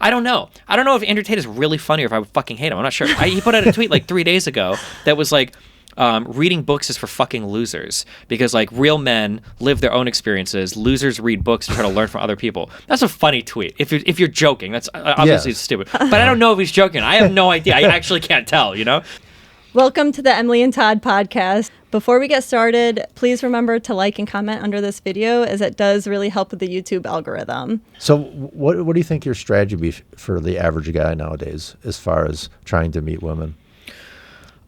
I don't know if Andrew Tate is really funny or if I would fucking hate him. I'm not sure. He put out a tweet like 3 days ago that was like, reading books is for fucking losers, because like real men live their own experiences. Losers read books to try to learn from other people. That's a funny tweet. If you're joking, that's obviously stupid. But I don't know if he's joking. I have no idea. I actually can't tell, you know? Welcome to the Emily and Todd Podcast. Before we get started, please remember to like and comment under this video, as it does really help with the YouTube algorithm. So what do you think your strategy be for the average guy nowadays as far as trying to meet women?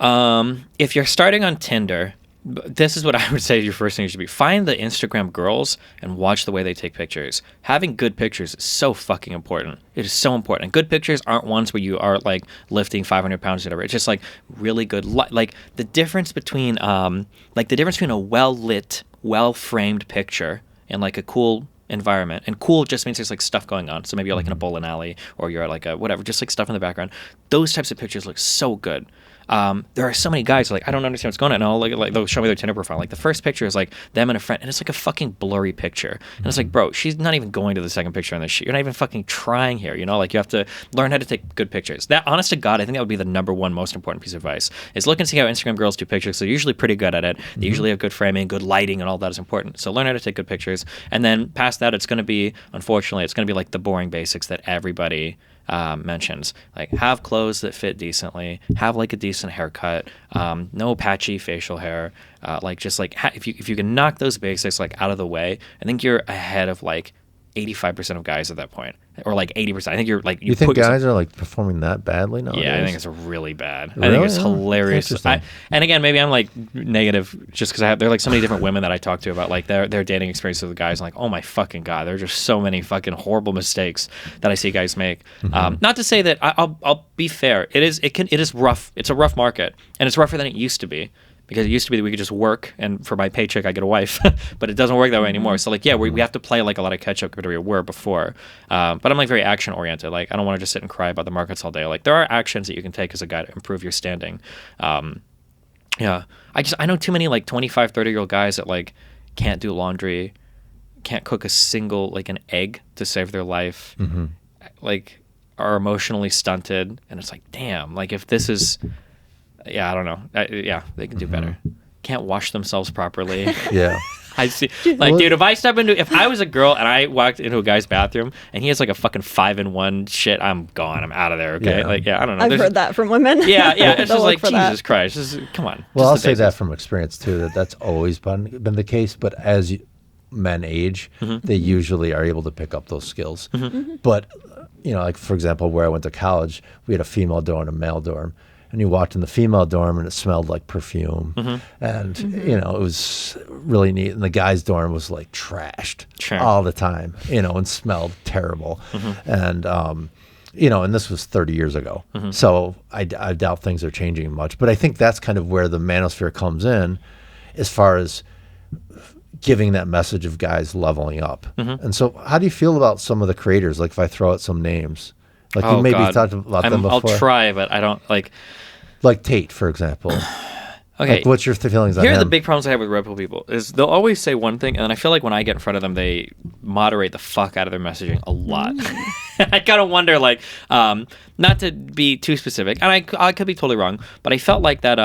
If you're starting on Tinder, this is what I would say your first thing should be. Find the Instagram girls and watch the way they take pictures. Having good pictures is so fucking important. It is so important. And good pictures aren't ones where you are like lifting 500 pounds or whatever. It's just like really good. Like the difference between a well-lit, well-framed picture and like a cool environment. And cool just means there's like stuff going on. So maybe you're like in a bowling alley or you're at like a whatever, just like stuff in the background. Those types of pictures look so good. There are so many guys who are like, I don't understand what's going on. And I'll like they'll show me their Tinder profile. Like the first picture is like them and a friend, and it's like a fucking blurry picture. And it's like, bro, she's not even going to the second picture on this shit. You're not even fucking trying here. You know, like you have to learn how to take good pictures. That, honest to God, I think that would be the number one most important piece of advice. Is look and see how Instagram girls do pictures. They're usually pretty good at it. They usually have good framing, good lighting, and all that is important. So learn how to take good pictures. And then past that, it's going to be, unfortunately, it's going to be like the boring basics that everybody mentions, like have clothes that fit decently, have like a decent haircut, no patchy facial hair, like just like if you can knock those basics like out of the way, I think you're ahead of like 85% of guys at that point, or like 80%. I think you're like you think guys are like performing that badly nowadays? Yeah, I think it's really bad. Really? I think it's hilarious. And again, maybe I'm like negative just because there are like so many different women that I talk to about like their dating experience with the guys. I'm like, oh my fucking God, there are just so many fucking horrible mistakes that I see guys make. Not to say that I'll be fair. It is rough. It's a rough market, and it's rougher than it used to be. Because it used to be that we could just work, and for my paycheck, I get a wife. But it doesn't work that way anymore. So, like, yeah, we have to play, like, a lot of catch-up compared to where we were before. But I'm, like, very action-oriented. Like, I don't want to just sit and cry about the markets all day. Like, there are actions that you can take as a guy to improve your standing. Yeah. I know too many, like, 25, 30-year-old guys that, like, can't do laundry, can't cook a single, like, an egg to save their life, like, are emotionally stunted. And it's like, damn, like, if this is... Yeah, I don't know. They can do better. Can't wash themselves properly. Yeah. I see. Like, dude, if I was a girl and I walked into a guy's bathroom and he has like a fucking 5-in-1 shit, I'm gone. I'm out of there. Okay. Yeah. Like, yeah, I don't know. I've heard that from women. Yeah. It's just like, Jesus Christ. Just, come on. Well, I'll say that from experience too, that's always been the case. But as men age, they usually are able to pick up those skills. But, you know, like for example, where I went to college, we had a female dorm and a male dorm. And you walked in the female dorm and it smelled like perfume. And, you know, it was really neat. And the guys' dorm was like trashed all the time, you know, and smelled terrible. And, you know, and this was 30 years ago. So I doubt things are changing much. But I think that's kind of where the Manosphere comes in as far as giving that message of guys leveling up. And so how do you feel about some of the creators? Like if I throw out some names, like you maybe talked about them before. I'll try, but I don't like... Like Tate, for example. Okay. Like, what's your feelings on him? Here are the big problems I have with Red Pill people is they'll always say one thing, and then I feel like when I get in front of them, they moderate the fuck out of their messaging a lot. I kind of wonder, like, not to be too specific, and I could be totally wrong, but I felt like that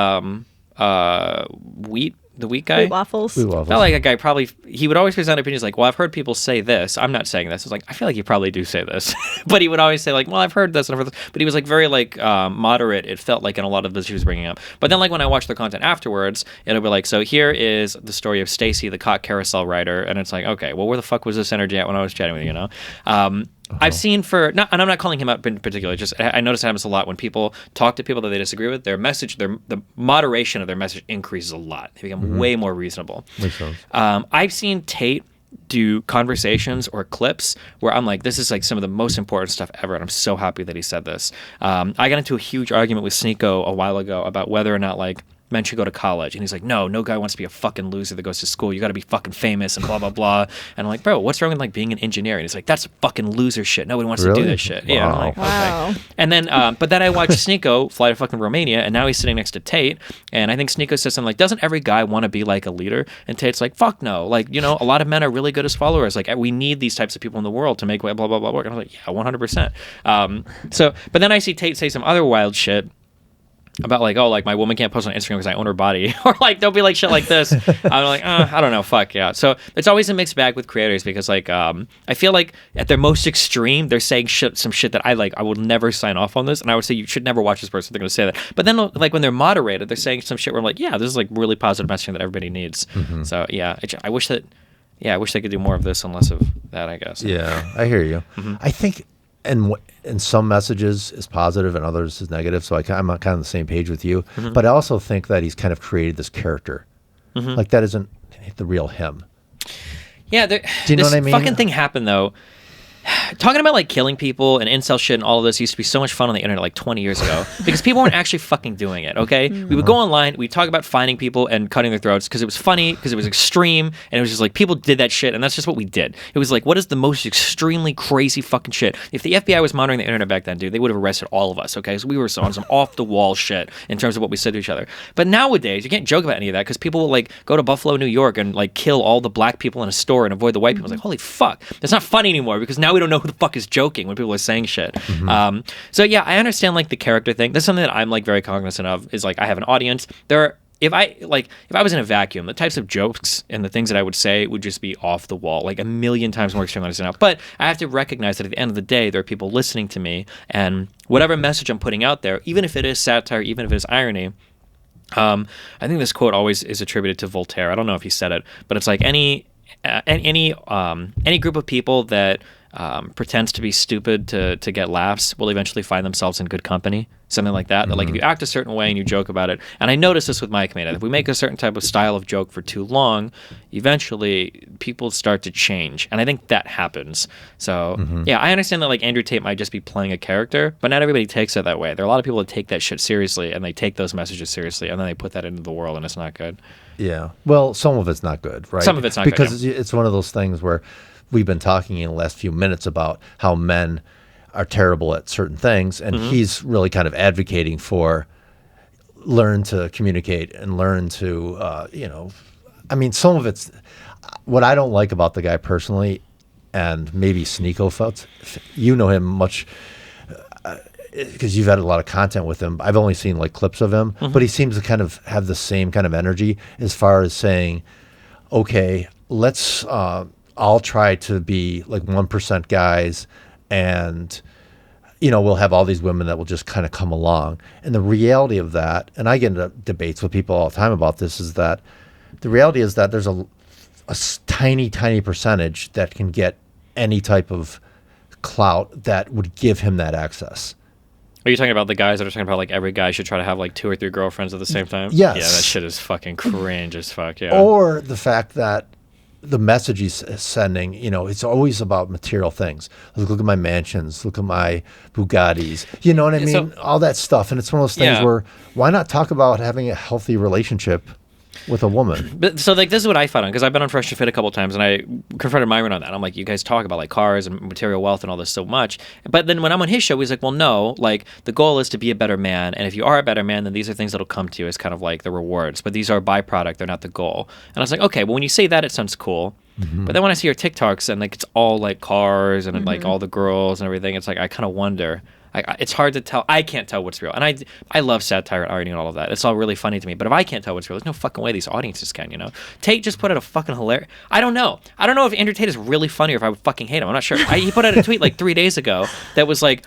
the wheat guy. Wheat waffles. Felt like a guy he would always present opinions like, well, I've heard people say this. I'm not saying this. It's like, I feel like you probably do say this. But he would always say like, well, I've heard this and I've heard this. But he was like very like moderate, it felt like, in a lot of the he was bringing up. But then like when I watch the content afterwards, it'll be like, so here is the story of Stacy, the cock carousel rider. And it's like, okay, well, where the fuck was this energy at when I was chatting with you, you know? I've seen and I'm not calling him out in particular, just I notice it happens a lot when people talk to people that they disagree with, their message, the moderation of their message increases a lot. They become way more reasonable. Makes sense. I've seen Tate do conversations or clips where I'm like, this is like some of the most important stuff ever, and I'm so happy that he said this. I got into a huge argument with Sneeko a while ago about whether or not like men should go to college. And he's like, no guy wants to be a fucking loser that goes to school. You got to be fucking famous and blah, blah, blah. And I'm like, bro, what's wrong with like being an engineer? And he's like, that's fucking loser shit. Nobody wants to do that shit. Wow. Yeah. I'm like, Wow. okay. And then, but then I watched Sneeko fly to fucking Romania, and now he's sitting next to Tate. And I think Sneeko says something like, doesn't every guy want to be like a leader? And Tate's like, fuck no. Like, you know, a lot of men are really good as followers. Like, we need these types of people in the world to make blah, blah, blah work. And I was like, yeah, 100%. But then I see Tate say some other wild shit about like, oh, like my woman can't post on Instagram because I own her body, or like they'll be like shit like this. I'm like, I don't know, fuck yeah. So it's always a mixed bag with creators because like I feel like at their most extreme they're saying some shit that I would never sign off on this, and I would say you should never watch this person. They're gonna say that, but then like when they're moderated, they're saying some shit where I'm like, yeah, this is like really positive messaging that everybody needs. So yeah, I wish they could do more of this and less of that, I guess. Yeah, I hear you. I think in some messages is positive and others is negative, so I'm kind of on the same page with you. But I also think that he's kind of created this character. Like that isn't the real him. Yeah, do you know what I mean? Fucking thing happened though. Talking about like killing people and incel shit and all of this used to be so much fun on the internet like 20 years ago because people weren't actually fucking doing it, okay? We would go online, we'd talk about finding people and cutting their throats because it was funny, because it was extreme, and it was just like people did that shit, and that's just what we did. It was like, what is the most extremely crazy fucking shit? If the FBI was monitoring the internet back then, dude, they would have arrested all of us, okay? So we were on some off-the-wall shit in terms of what we said to each other. But nowadays, you can't joke about any of that because people will like go to Buffalo, New York and like kill all the black people in a store and avoid the white people. It's like, holy fuck. That's not funny anymore because now we don't know who the fuck is joking when people are saying shit. So yeah, I understand like the character thing. That's something that I'm like very cognizant of, is like I have an audience. If I was in a vacuum, the types of jokes and the things that I would say would just be off the wall, like a million times more extreme than I understand now. But I have to recognize that at the end of the day, there are people listening to me, and whatever message I'm putting out there, even if it is satire, even if it is irony, I think this quote always is attributed to Voltaire. I don't know if he said it, but it's like any group of people that pretends to be stupid to get laughs will eventually find themselves in good company. Something like that. That like if you act a certain way and you joke about it, and I notice this with my comedian, if we make a certain type of style of joke for too long, eventually people start to change, and I think that happens. So yeah, I understand that like Andrew Tate might just be playing a character, but not everybody takes it that way. There are a lot of people that take that shit seriously, and they take those messages seriously, and then they put that into the world, and it's not good. Yeah. Well, some of it's not good, right? Some of it's not because good, yeah. It's one of those things where we've been talking in the last few minutes about how men are terrible at certain things, and he's really kind of advocating for learn to communicate and learn to, I mean, some of it's what I don't like about the guy personally, and maybe Sneeko felt, you know him much because you've had a lot of content with him. I've only seen like clips of him, but he seems to kind of have the same kind of energy as far as saying, okay, let's I'll try to be like 1% guys, and we'll have all these women that will just kind of come along. And the reality of that, and I get into debates with people all the time about this, is that the reality is that there's a tiny percentage that can get any type of clout that would give him that access. Are you talking about the guys that are talking about like every guy should try to have like 2 or 3 girlfriends at the same time? Yes. Yeah, that shit is fucking cringe as fuck. Yeah. Or the fact that the message he's sending, it's always about material things. Look at my mansions, look at my Bugattis. You know what I mean? So, all that stuff. And it's one of those things where why not talk about having a healthy relationship with a woman? But so like this is what I found on, because I've been on Fresh to Fit a couple times, and I confronted Myron on that. I'm like, you guys talk about like cars and material wealth and all this so much, but then when I'm on his show, he's like, well, no, like the goal is to be a better man, and if you are a better man, then these are things that'll come to you as kind of like the rewards, but these are a byproduct, they're not the goal. And I was like, okay, well, when you say that, it sounds cool. But then when I see your TikToks and like it's all like cars and like all the girls and everything, it's like I kind of wonder. It's hard to tell. I can't tell what's real. And I love satire and irony and all of that. It's all really funny to me. But if I can't tell what's real, there's no fucking way these audiences can, Tate just put out a fucking hilarious... I don't know if Andrew Tate is really funny or if I would fucking hate him. I'm not sure. He put out a tweet like 3 days ago that was like,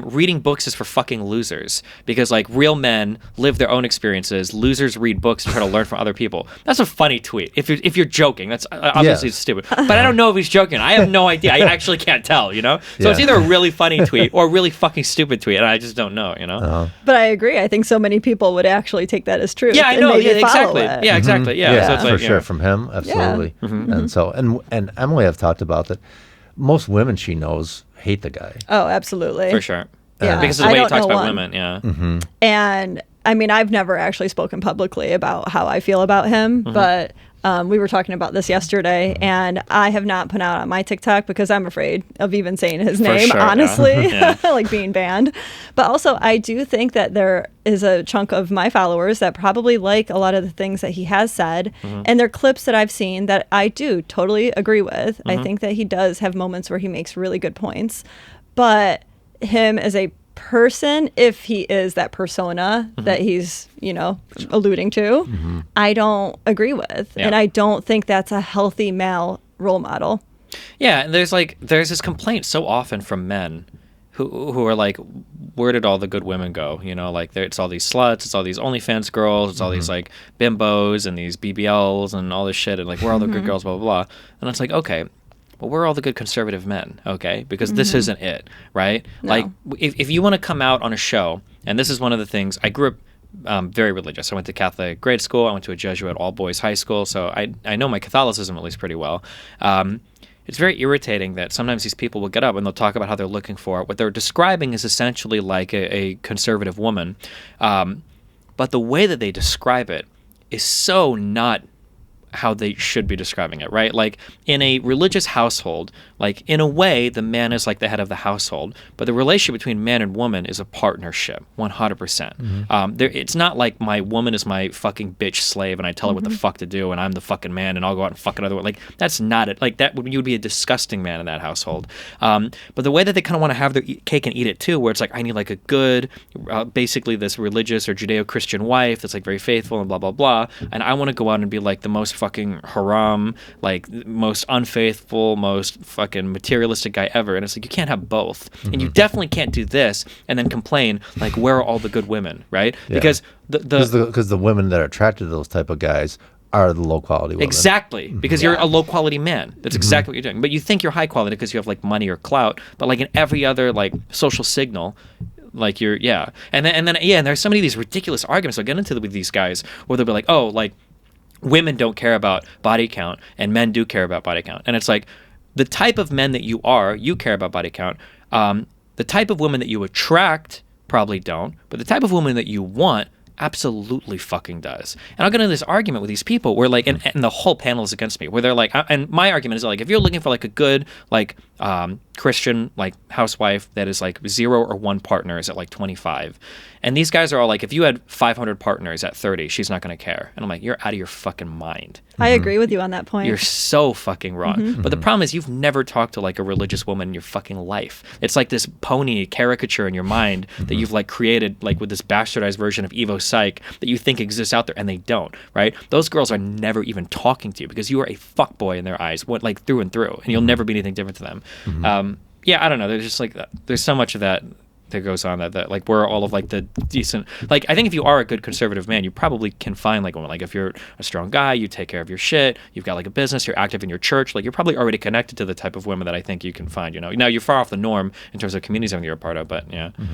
reading books is for fucking losers, because like real men live their own experiences. Losers read books and try to learn from other people. That's a funny tweet. If you're joking, that's obviously stupid. But I don't know if he's joking. I have no idea. I actually can't tell. So it's either a really funny tweet or a really fucking stupid tweet, and I just don't know. But I agree. I think so many people would actually take that as true. Yeah, I know. Yeah, exactly. Yeah, exactly. Yeah, so it's like, for sure from him, absolutely. And so and Emily, I've talked about that. Most women she knows hate the guy. Oh, absolutely. For sure. Yeah. Because of the way he talks about women, yeah. And I mean, I've never actually spoken publicly about how I feel about him, but we were talking about this yesterday, and I have not put out on my TikTok because I'm afraid of even saying his name, sure, honestly, yeah. like being banned. But also, I do think that there is a chunk of my followers that probably like a lot of the things that he has said, and they're clips that I've seen that I do totally agree with. I think that he does have moments where he makes really good points, but him as a person, if he is that persona that he's, alluding to, I don't agree with. Yeah. And I don't think that's a healthy male role model. Yeah, and there's this complaint so often from men who are like, where did all the good women go? It's all these sluts, it's all these OnlyFans girls, it's all these like bimbos and these BBLs and all this shit, and like, where are all the good girls, blah, blah, blah. And it's like, okay, well, where are all the good conservative men? Okay, because this isn't it, right? No. Like, if you want to come out on a show, and this is one of the things, I grew up very religious. I went to Catholic grade school. I went to a Jesuit all-boys high school, so I know my Catholicism at least pretty well. It's very irritating that sometimes these people will get up and they'll talk about how they're looking for what they're describing is essentially like a conservative woman, but the way that they describe it is so not how they should be describing it, right? Like in a religious household, like in a way, the man is like the head of the household, but the relationship between man and woman is a partnership, 100%. It's not like my woman is my fucking bitch slave and I tell her what the fuck to do and I'm the fucking man and I'll go out and fuck another one. Like that's not it. Like you would be a disgusting man in that household. But the way that they kind of want to have their cake and eat it too, where it's like, I need like a good, basically this religious or Judeo-Christian wife that's like very faithful and blah, blah, blah. And I want to go out and be like the most fucking haram, like most unfaithful, most fucking materialistic guy ever. And it's like, you can't have both. And you definitely can't do this and then complain like, where are all the good women, right? Yeah. Because the women that are attracted to those type of guys are the low quality women. Exactly, because you're a low quality man. That's exactly what you're doing. But you think you're high quality because you have like money or clout, but like in every other like social signal, like you're and then and there's so many of these ridiculous arguments I'll get into with these guys where they'll be like, oh, like women don't care about body count and men do care about body count. And it's like, the type of men that you are, you care about body count. The type of women that you attract probably don't, but the type of woman that you want absolutely fucking does. And I'll get into this argument with these people where like, and the whole panel is against me, where they're like, and my argument is like, if you're looking for like a good like Christian like housewife that is like 0 or 1 partners at like 25, and these guys are all like, if you had 500 partners at 30, she's not going to care. And I'm like, you're out of your fucking mind. I agree with you on that point. You're so fucking wrong. But the problem is you've never talked to like a religious woman in your fucking life. It's like this pony caricature in your mind that you've like created like with this bastardized version of Evo Psych that you think exists out there, and they don't, right? Those girls are never even talking to you because you are a fuckboy in their eyes, like through and through, and you'll never be anything different to them. I don't know. There's just like, there's so much of that goes on that like we're all of like the decent, like I think if you are a good conservative man, you probably can find like one, like if you're a strong guy, you take care of your shit, you've got like a business, you're active in your church, like you're probably already connected to the type of women that I think you can find, now you're far off the norm in terms of communities that you're a part of, but yeah. Do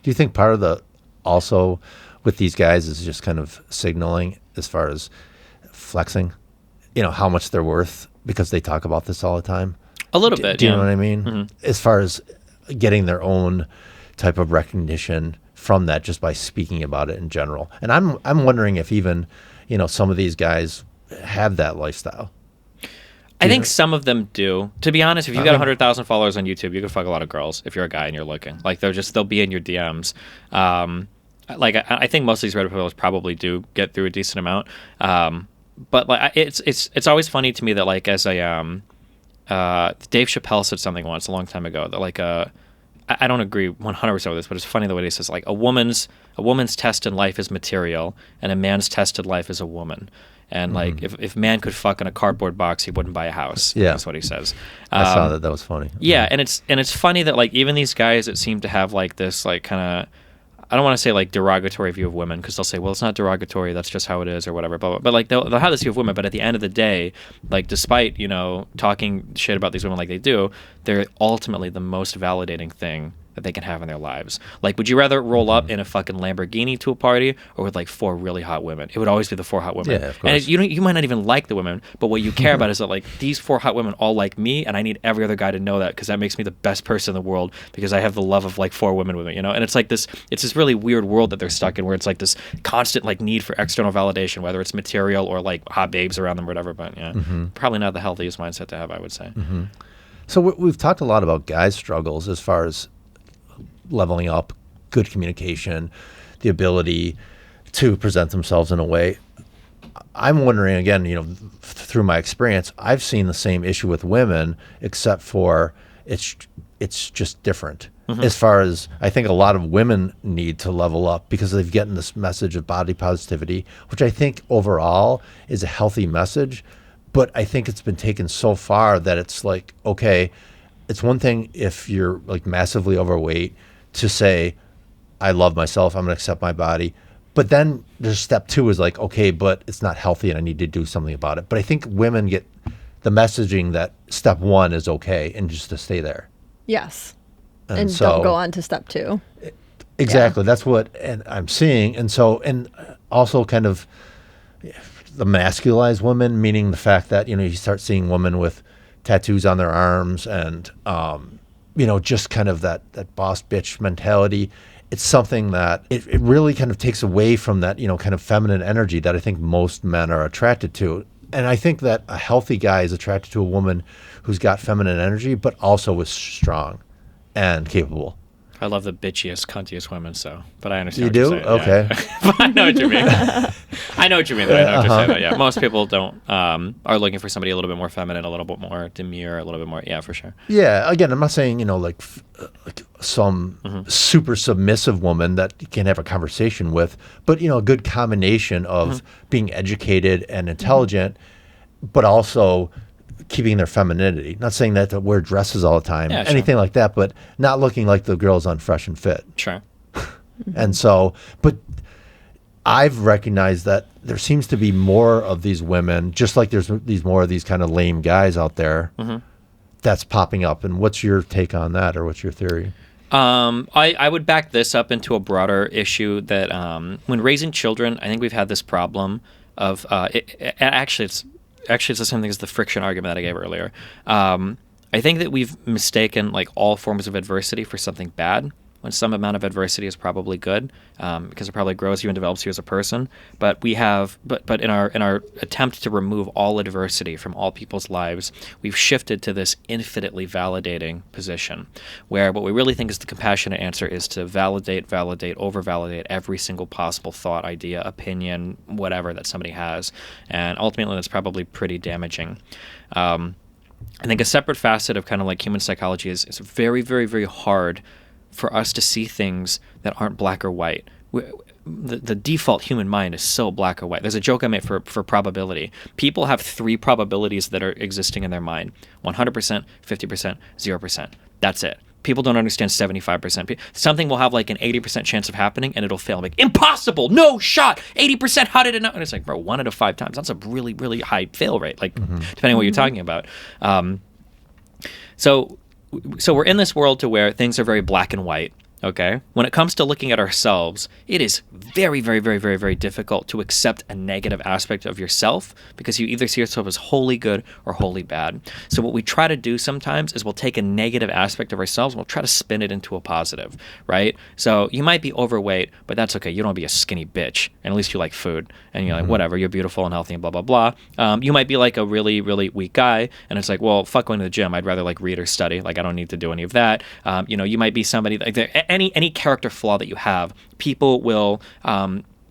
you think part of the also with these guys is just kind of signaling as far as flexing, how much they're worth because they talk about this all the time? A little bit. Do you know what I mean? As far as getting their own type of recognition from that just by speaking about it in general. And I'm wondering if even, some of these guys have that lifestyle. I think some of them do. To be honest, if you got 100,000 followers on YouTube, you can fuck a lot of girls if you're a guy and you're looking. Like they'll be in your DMs. Like I think most of these Reddit pros probably do get through a decent amount. But like it's always funny to me that like as a Dave Chappelle said something once a long time ago that like I don't agree 100% with this, but it's funny the way he says like a woman's test in life is material and a man's test in life is a woman. And like if man could fuck in a cardboard box, he wouldn't buy a house. Yeah, that's what he says. I saw that. That was funny. Yeah, and it's funny that like even these guys that seem to have like this like kind of, I don't want to say like derogatory view of women because they'll say, well, it's not derogatory, that's just how it is or whatever. But like they'll have this view of women, but at the end of the day, like despite talking shit about these women like they do, they're ultimately the most validating thing that they can have in their lives. Like, would you rather roll up in a fucking Lamborghini to a party or with like 4 really hot women? It would always be the 4 hot women. Yeah, of course. And you might not even like the women, but what you care about is that like these 4 hot women all like me, and I need every other guy to know that because that makes me the best person in the world because I have the love of like 4 women with me, you know? And it's like it's this really weird world that they're stuck in where it's like this constant like need for external validation, whether it's material or like hot babes around them or whatever. But yeah, probably not the healthiest mindset to have, I would say. So we've talked a lot about guys' struggles as far as leveling up, good communication, the ability to present themselves in a way. I'm wondering, again, you know, through my experience, I've seen the same issue with women, except for it's just different. As far as I think a lot of women need to level up because they've gotten this message of body positivity, which I think overall is a healthy message. But I think it's been taken so far that it's like, okay, it's one thing if you're like massively overweight to say, I love myself, I'm going to accept my body. But then there's step 2 is like, okay, but it's not healthy and I need to do something about it. But I think women get the messaging that step 1 is okay and just to stay there. Yes. And so, don't go on to step 2. Exactly. Yeah. That's what I'm seeing. And so, and also kind of the masculized women, meaning the fact that, you know, you start seeing women with tattoos on their arms and, you know, just kind of that boss bitch mentality. It's something that it really kind of takes away from that, you know, kind of feminine energy that I think most men are attracted to. And I think that a healthy guy is attracted to a woman who's got feminine energy, but also is strong and capable. I love the bitchiest, cuntiest women, but I understand you what do? you're saying. Okay. Yeah. But I know what you mean. I know what you mean, though. I know what you're saying, though. Yeah, most people don't are looking for somebody a little bit more feminine, a little bit more demure, a little bit more, yeah, for sure. Yeah, again, I'm not saying, you know, like some super submissive woman that you can have a conversation with, but, you know, a good combination of being educated and intelligent, but also keeping their femininity. Not saying that to wear dresses all the time, anything like that, but not looking like the girls on Fresh and Fit. Sure. And so, but I've recognized that there seems to be more of these women, just like there's more of these kind of lame guys out there that's popping up. And what's your take on that, or what's your theory? I would back this up into a broader issue that when raising children, I think we've had this problem of actually, it's the same thing as the friction argument that I gave earlier. I think that we've mistaken like all forms of adversity for something bad, when some amount of adversity is probably good, because it probably grows you and develops you as a person. But we have, but in our attempt to remove all adversity from all people's lives, we've shifted to this infinitely validating position, where what we really think is the compassionate answer is to validate, over-validate every single possible thought, idea, opinion, whatever that somebody has, and ultimately that's probably pretty damaging. I think a separate facet of kind of like human psychology is it's very, very, very hard for us to see things that aren't black or white. The default human mind is so black or white. There's a joke I made for probability. People have 3 probabilities that are existing in their mind: 100%, 50%, 0%. That's it. People don't understand 75%. Something will have like an 80% chance of happening and it'll fail. I'm like, impossible, no shot, 80%, how did it not? And it's like, bro, 1 out of 5 times. That's a really, really high fail rate, like depending on what you're talking about. So we're in this world to where things are very black and white, okay? When it comes to looking at ourselves, it is very, very, very, very, very difficult to accept a negative aspect of yourself because you either see yourself as wholly good or wholly bad. So what we try to do sometimes is we'll take a negative aspect of ourselves and we'll try to spin it into a positive, right? So you might be overweight, but that's okay. You don't be a skinny bitch, and at least you like food, and you're like, whatever, you're beautiful and healthy and blah, blah, blah. You might be like a really, really weak guy, and it's like, well, fuck going to the gym. I'd rather like read or study. Like I don't need to do any of that. You know, you might be somebody like any character flaw that you have, people will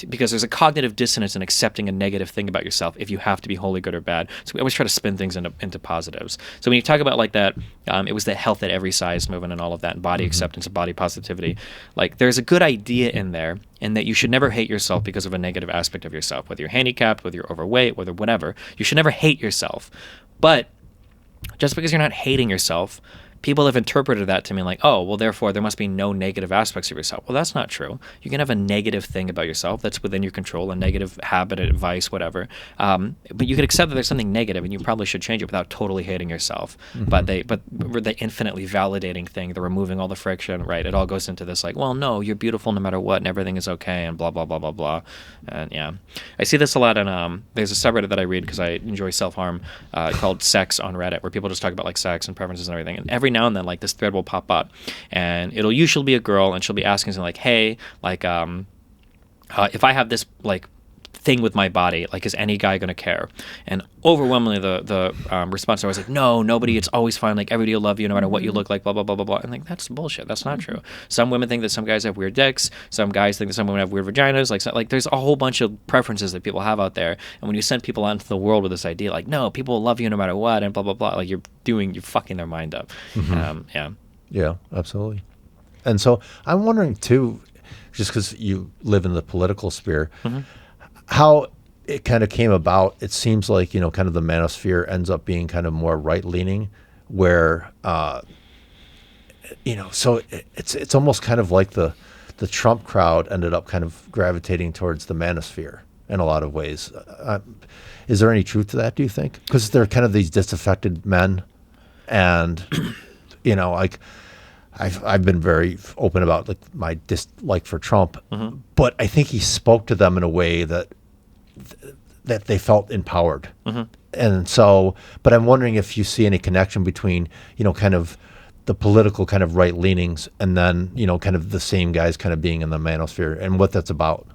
because there's a cognitive dissonance in accepting a negative thing about yourself if you have to be wholly good or bad. So we always try to spin things into positives. So when you talk about like that, it was the health at every size movement and all of that, and body acceptance and body positivity. Like there's a good idea in there, in that you should never hate yourself because of a negative aspect of yourself, whether you're handicapped, whether you're overweight, whether whatever. You should never hate yourself. But just because you're not hating yourself people have interpreted that to mean like, oh, well, therefore there must be no negative aspects of yourself. Well, that's not true. You can have a negative thing about yourself that's within your control, a negative habit, advice, whatever. But you can accept that there's something negative, and you probably should change it without totally hating yourself. But the infinitely validating thing, the removing all the friction, right? It all goes into this like, well, no, you're beautiful no matter what, and everything is okay, and blah blah blah blah blah. And yeah, I see this a lot. And there's a subreddit that I read because I enjoy self-harm called Sex on Reddit, where people just talk about like sex and preferences and everything. And every now and then, like this thread will pop up, and it'll usually be a girl, and she'll be asking something like, hey, like if I have this like thing with my body, like is any guy gonna care? And overwhelmingly the response is always like, no, nobody, it's always fine, like everybody will love you no matter what you look like, blah blah blah blah blah. And like, that's bullshit. That's not true. Some women think that some guys have weird dicks, some guys think that some women have weird vaginas, like there's a whole bunch of preferences that people have out there. And when you send people out into the world with this idea like, no, people will love you no matter what, and blah blah blah, like you're fucking their mind up. Yeah, absolutely. And so I'm wondering too, just because you live in the political sphere, how it kind of came about. It seems like, kind of the manosphere ends up being kind of more right-leaning, where, so it's almost kind of like the Trump crowd ended up kind of gravitating towards the manosphere in a lot of ways. Is there any truth to that, do you think? Because they're kind of these disaffected men, and, like, I've been very open about like my dislike for Trump, but I think he spoke to them in a way that they felt empowered. And so, but I'm wondering if you see any connection between, kind of the political kind of right leanings and then, kind of the same guys kind of being in the manosphere and what that's about.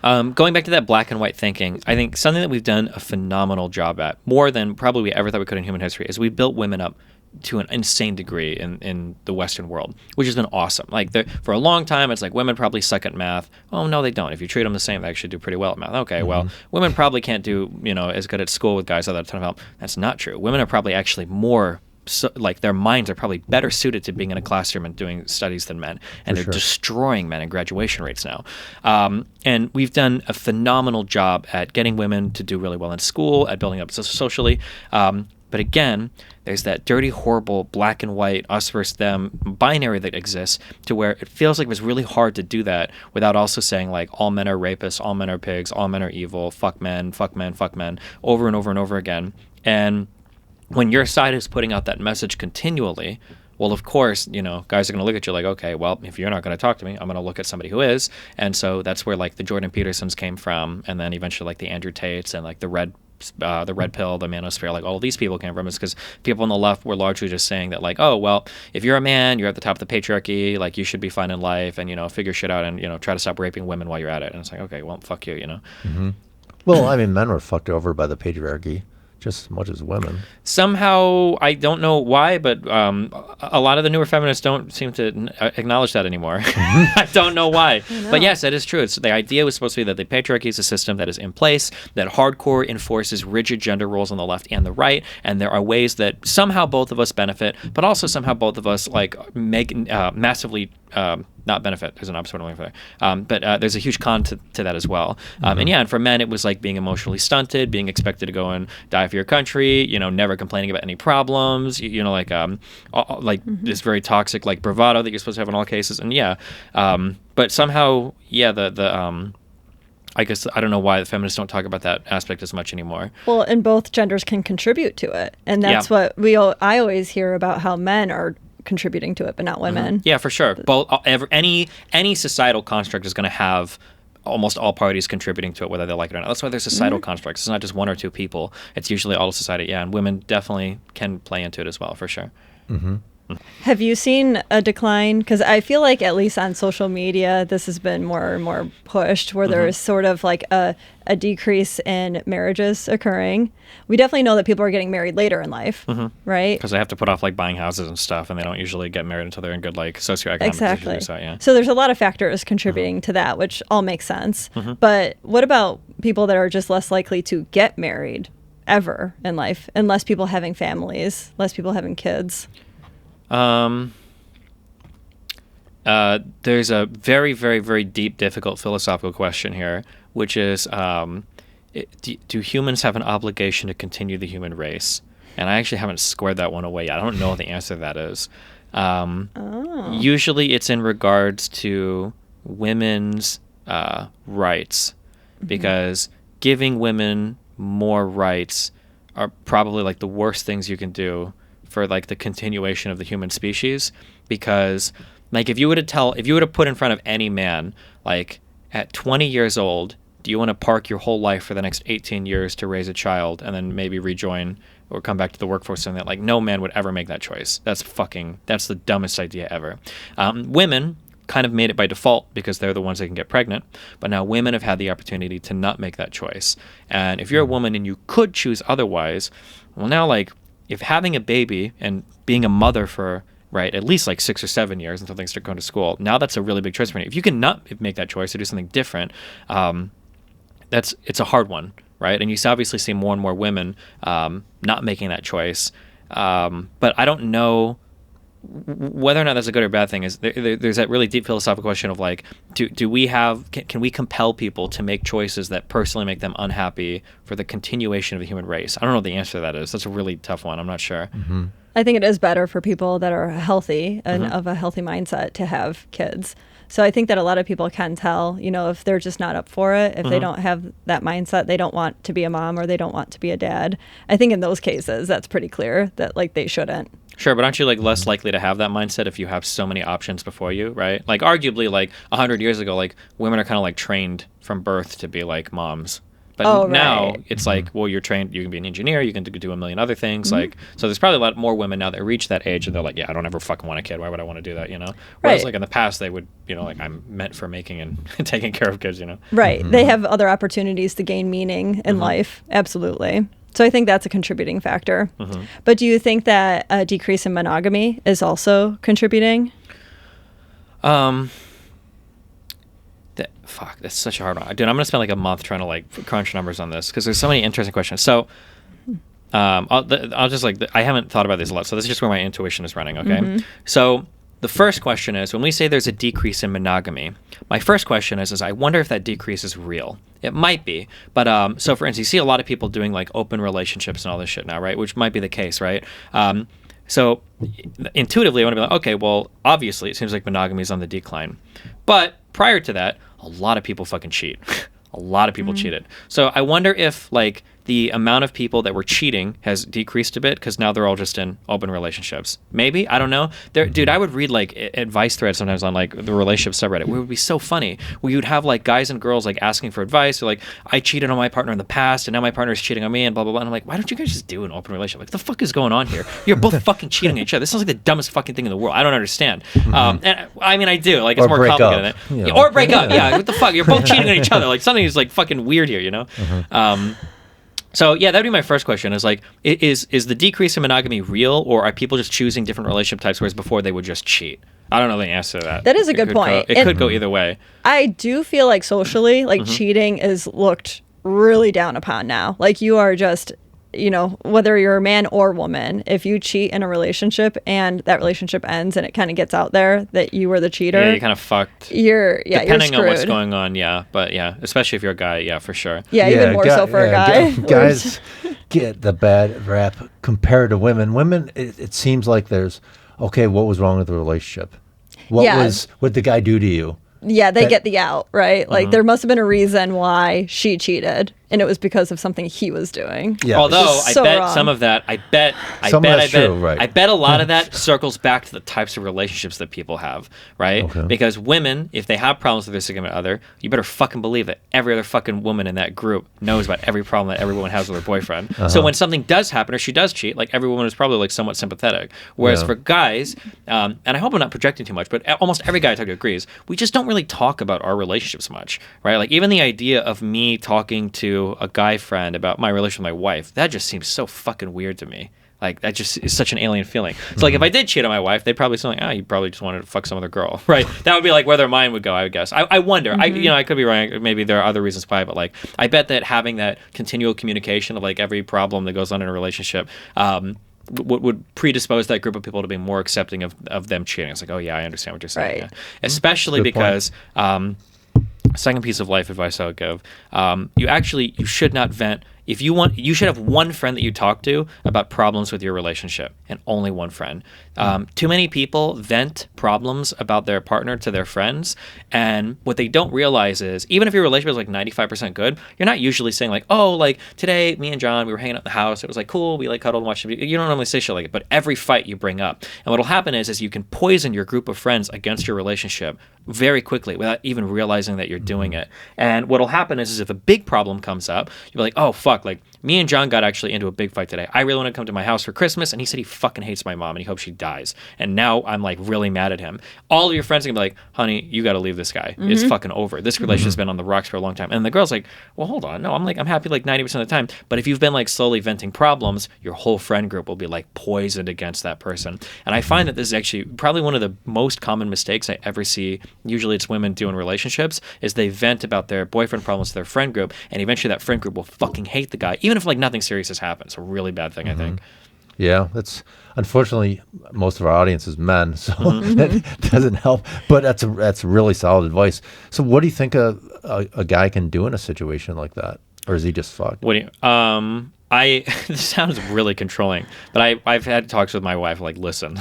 Going back to that black and white thinking, I think something that we've done a phenomenal job at, more than probably we ever thought we could in human history, is we built women up to an insane degree in the Western world, which has been awesome. Like for a long time, it's like women probably suck at math. Oh, no, they don't. If you treat them the same, they actually do pretty well at math. Okay, well, women probably can't do, as good at school with guys without a ton of help. That's not true. Women are probably actually more, like their minds are probably better suited to being in a classroom and doing studies than men. And they're destroying men in graduation rates now. And we've done a phenomenal job at getting women to do really well in school, at building up socially. But again, there's that dirty, horrible, black and white, us versus them binary that exists, to where it feels like it was really hard to do that without also saying like all men are rapists, all men are pigs, all men are evil, fuck men, fuck men, fuck men, over and over and over again. And when your side is putting out that message continually, well, of course, guys are going to look at you like, okay, well, if you're not going to talk to me, I'm going to look at somebody who is. And so that's where like the Jordan Petersons came from, and then eventually like the Andrew Tates and like the red pill, the manosphere, like all of these people came from, is because people on the left were largely just saying that like, oh, well, if you're a man, you're at the top of the patriarchy, like you should be fine in life, and figure shit out, and try to stop raping women while you're at it. And it's like, okay, well, fuck you. Well, I mean, men were fucked over by the patriarchy just as much as women. Somehow, I don't know why, but a lot of the newer feminists don't seem to acknowledge that anymore. I don't know why. But yes, that is true. It's, the idea was supposed to be that the patriarchy is a system that is in place, that hardcore enforces rigid gender roles on the left and the right, and there are ways that somehow both of us benefit, but also somehow both of us like make massively not benefit. There's an opposite word for there. But there's a huge con to that as well. And for men, it was like being emotionally stunted, being expected to go and die for your country, never complaining about any problems, this very toxic like bravado that you're supposed to have in all cases. And but somehow, I guess I don't know why the feminists don't talk about that aspect as much anymore. Well, and both genders can contribute to it. And that's what I always hear about, how men are contributing to it, but not women. Yeah, for sure. Both any societal construct is going to have almost all parties contributing to it, whether they like it or not. That's why there's societal constructs. It's not just one or two people. It's usually all of society. Yeah, and women definitely can play into it as well, for sure. Have you seen a decline? Because I feel like at least on social media, this has been more and more pushed, where there's sort of like a decrease in marriages occurring. We definitely know that people are getting married later in life, right? Because they have to put off like buying houses and stuff, and they don't usually get married until they're in good like socioeconomic positions. So there's a lot of factors contributing to that, which all makes sense. But what about people that are just less likely to get married ever in life, and less people having families, less people having kids? There's a very, very, very deep, difficult philosophical question here, which is, do humans have an obligation to continue the human race? and I actually haven't squared that one away yet. I don't know what the answer to that is. Usually it's in regards to women's rights, because giving women more rights are probably like the worst things you can do for like the continuation of the human species. Because like if you were to put in front of any man, like at 20 years old, do you want to park your whole life for the next 18 years to raise a child and then maybe rejoin or come back to the workforce? And that, like, no man would ever make that choice. That's the dumbest idea ever. Women kind of made it by default because they're the ones that can get pregnant. But now women have had the opportunity to not make that choice. And if you're a woman and you could choose otherwise, well, now, like, if having a baby and being a mother for, right, at least like 6 or 7 years until things start going to school, now that's a really big choice for you. If you can not make that choice or do something different, it's a hard one, right? And you obviously see more and more women not making that choice. But I don't know whether or not that's a good or bad thing. Is there's that really deep philosophical question of like, can we compel people to make choices that personally make them unhappy for the continuation of the human race? I don't know what the answer to that is. That's a really tough one. I'm not sure. Mm-hmm. I think it is better for people that are healthy and of a healthy mindset to have kids. So I think that a lot of people can tell, if they're just not up for it, if they don't have that mindset, they don't want to be a mom or they don't want to be a dad. I think in those cases, that's pretty clear that like they shouldn't. Sure, but aren't you like less likely to have that mindset if you have so many options before you, right? Like arguably like 100 years ago, like women are kind of like trained from birth to be like moms. But now it's like, well, you're trained, you can be an engineer, you can do a million other things. Like, so there's probably a lot more women now that reach that age and they're like, yeah, I don't ever fucking want a kid. Why would I want to do that? Whereas like in the past they would, like I'm meant for making and taking care of kids, Right. They have other opportunities to gain meaning in life. Absolutely. So I think that's a contributing factor. But do you think that a decrease in monogamy is also contributing? That's such a hard one. Dude, I'm going to spend like a month trying to like crunch numbers on this because there's so many interesting questions. So I'll just like, I haven't thought about this a lot. So this is just where my intuition is running, okay? So the first question is, when we say there's a decrease in monogamy, my first question is I wonder if that decrease is real. It might be. But so for instance, you see a lot of people doing like open relationships and all this shit now, right? Which might be the case, right? So intuitively, I want to be like, okay, well, obviously it seems like monogamy is on the decline. But prior to that, a lot of people fucking cheat. A lot of people cheated. So I wonder if like the amount of people that were cheating has decreased a bit because now they're all just in open relationships. Maybe, I don't know. Dude, I would read like advice threads sometimes on like the relationship subreddit. It would be so funny where you'd have like guys and girls like asking for advice. Or like, I cheated on my partner in the past and now my partner is cheating on me and blah, blah, blah. And I'm like, why don't you guys just do an open relationship? Like, what the fuck is going on here? You're both fucking cheating on each other. This sounds like the dumbest fucking thing in the world. I don't understand. And I mean, I do. Like, it's more complicated than that. Or break up. Yeah, what the fuck? You're both cheating on each other. Like, something is like fucking weird here, So yeah, that'd be my first question is like, is the decrease in monogamy real, or are people just choosing different relationship types, whereas before they would just cheat? I don't know the answer to that. That is a good point. It could go either way. I do feel like socially, like cheating is looked really down upon now. Like you are just, whether you're a man or woman, if you cheat in a relationship and that relationship ends and it kind of gets out there that you were the cheater. Yeah, you're kind of fucked. Depending on what's going on, yeah. But yeah, especially if you're a guy, yeah, for sure. Yeah, even more so for a guy. Guys get the bad rap compared to women. Women, it seems like there's, okay, what was wrong with the relationship? What did the guy do to you? Yeah, they get the out, right? Like there must have been a reason why she cheated, and it was because of something he was doing. Yeah. Although I bet wrong. some of that, I bet a lot of that circles back to the types of relationships that people have, right? Okay. Because women, if they have problems with their significant other, you better fucking believe that every other fucking woman in that group knows about every problem that every woman has with her boyfriend. So when something does happen or she does cheat, like every woman is probably like somewhat sympathetic. Whereas for guys, and I hope I'm not projecting too much, but almost every guy I talk to agrees, we just don't really talk about our relationships much, right? Like even the idea of me talking to a guy friend about my relationship with my wife, that just seems so fucking weird to me. Like that just is such an alien feeling. So like if I did cheat on my wife, they'd probably say like, you probably just wanted to fuck some other girl, right? That would be like where their mind would go, I would guess. I wonder. I could be wrong. Maybe there are other reasons why, but like I bet that having that continual communication of like every problem that goes on in a relationship would predispose that group of people to be more accepting of them cheating. It's like, oh yeah, I understand what you're saying. Right. Yeah. Especially because second piece of life advice I would give, you should not vent if you want, you should have one friend that you talk to about problems with your relationship, and only one friend. Too many people vent problems about their partner to their friends, and what they don't realize is, even if your relationship is like 95% good, you're not usually saying like, oh, like today me and John, we were hanging out in the house, it was like cool, we like cuddled and watched TV. You don't normally say shit like it, but every fight you bring up. And what'll happen is you can poison your group of friends against your relationship very quickly without even realizing that you're doing it. And what'll happen is if a big problem comes up, you'll be like, oh fuck, like me and John got actually into a big fight today. I really want to come to my house for Christmas, and he said he fucking hates my mom and he hopes she dies. And now I'm like really mad at him. All of your friends are gonna be like, honey, you got to leave this guy. It's fucking over. This relationship's been on the rocks for a long time. And the girl's like, well, hold on. No, I'm happy like 90% of the time. But if you've been like slowly venting problems, your whole friend group will be like poisoned against that person. And I find that this is actually probably one of the most common mistakes I ever see. Usually it's women do in relationships, is they vent about their boyfriend problems to their friend group, and eventually that friend group will fucking hate the guy, even if like nothing serious has happened. It's a really bad thing, I think. Yeah, that's unfortunately most of our audience is men, so that doesn't help. But that's really solid advice. So, what do you think a guy can do in a situation like that, or is he just fucked? What do you? This sounds really controlling, but I've had talks with my wife. Like, listen,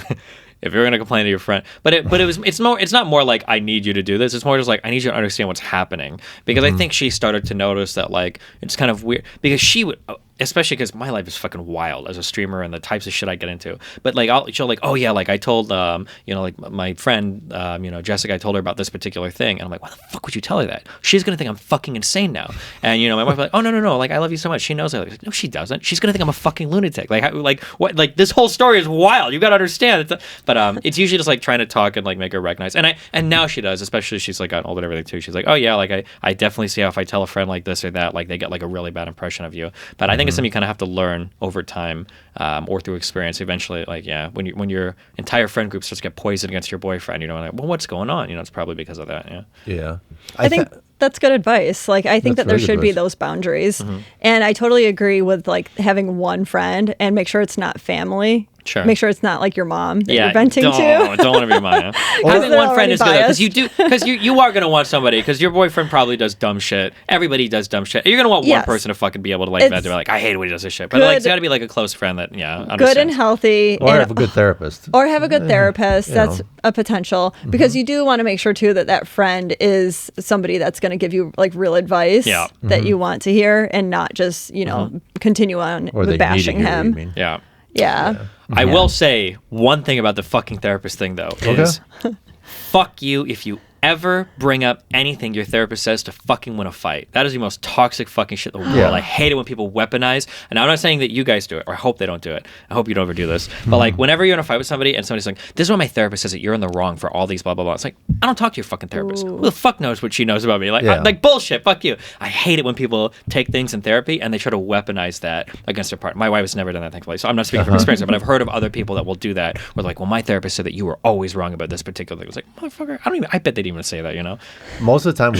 if you're gonna complain to your friend, it's not more like I need you to do this. It's more just like I need you to understand what's happening, because I think she started to notice that like it's kind of weird, because she would. Especially because my life is fucking wild as a streamer and the types of shit I get into. But like, she'll like, oh yeah, like I told, like my friend, Jessica, I told her about this particular thing, and I'm like, why the fuck would you tell her that? She's gonna think I'm fucking insane now. And my wife like, oh no, like I love you so much. She knows that. Like, no, she doesn't. She's gonna think I'm a fucking lunatic. Like what? Like this whole story is wild. You gotta understand. It's usually just like trying to talk and like make her recognize. And now she does, especially she's like gotten old and everything too. She's like, oh yeah, like I definitely see how if I tell a friend like this or that, like they get like a really bad impression of you. But I think it's something you kind of have to learn over time, or through experience. Eventually, like when your entire friend group starts to get poisoned against your boyfriend, like, well, what's going on? It's probably because of that. Yeah. I think that's good advice. Like, I think that there should be those boundaries, and I totally agree with like having one friend and make sure it's not family. Sure. Make sure it's not like your mom that you're venting to. Don't want to be your mom. Having one friend is good because you are going to want somebody, because your boyfriend probably does dumb shit. Everybody does dumb shit. You're going to want one person to fucking be able to like vent to be like, I hate when he does this shit. But like, it's got to be like a close friend that understands. Good and healthy, or have a good therapist. Or have a good therapist. That's a potential, because you do want to make sure too that friend is somebody that's going to give you like real advice that you want to hear, and not just continue on with bashing him. Yeah. I will say one thing about the fucking therapist thing, though, is fuck you if you ever bring up anything your therapist says to fucking win a fight. That is the most toxic fucking shit in the world. I hate it when people weaponize. And I'm not saying that you guys do it, or I hope they don't do it. I hope you don't ever do this. But like, whenever you're in a fight with somebody and somebody's like, this is what my therapist says that you're in the wrong for all these blah, blah, blah. It's like, I don't talk to your fucking therapist. Who the fuck knows what she knows about me? Like, like bullshit, fuck you. I hate it when people take things in therapy and they try to weaponize that against their partner. My wife has never done that, thankfully. So I'm not speaking from experience, but I've heard of other people that will do that. Where like, well, my therapist said that you were always wrong about this particular thing. It's like, motherfucker, I bet they didn't even say that, Most of the time,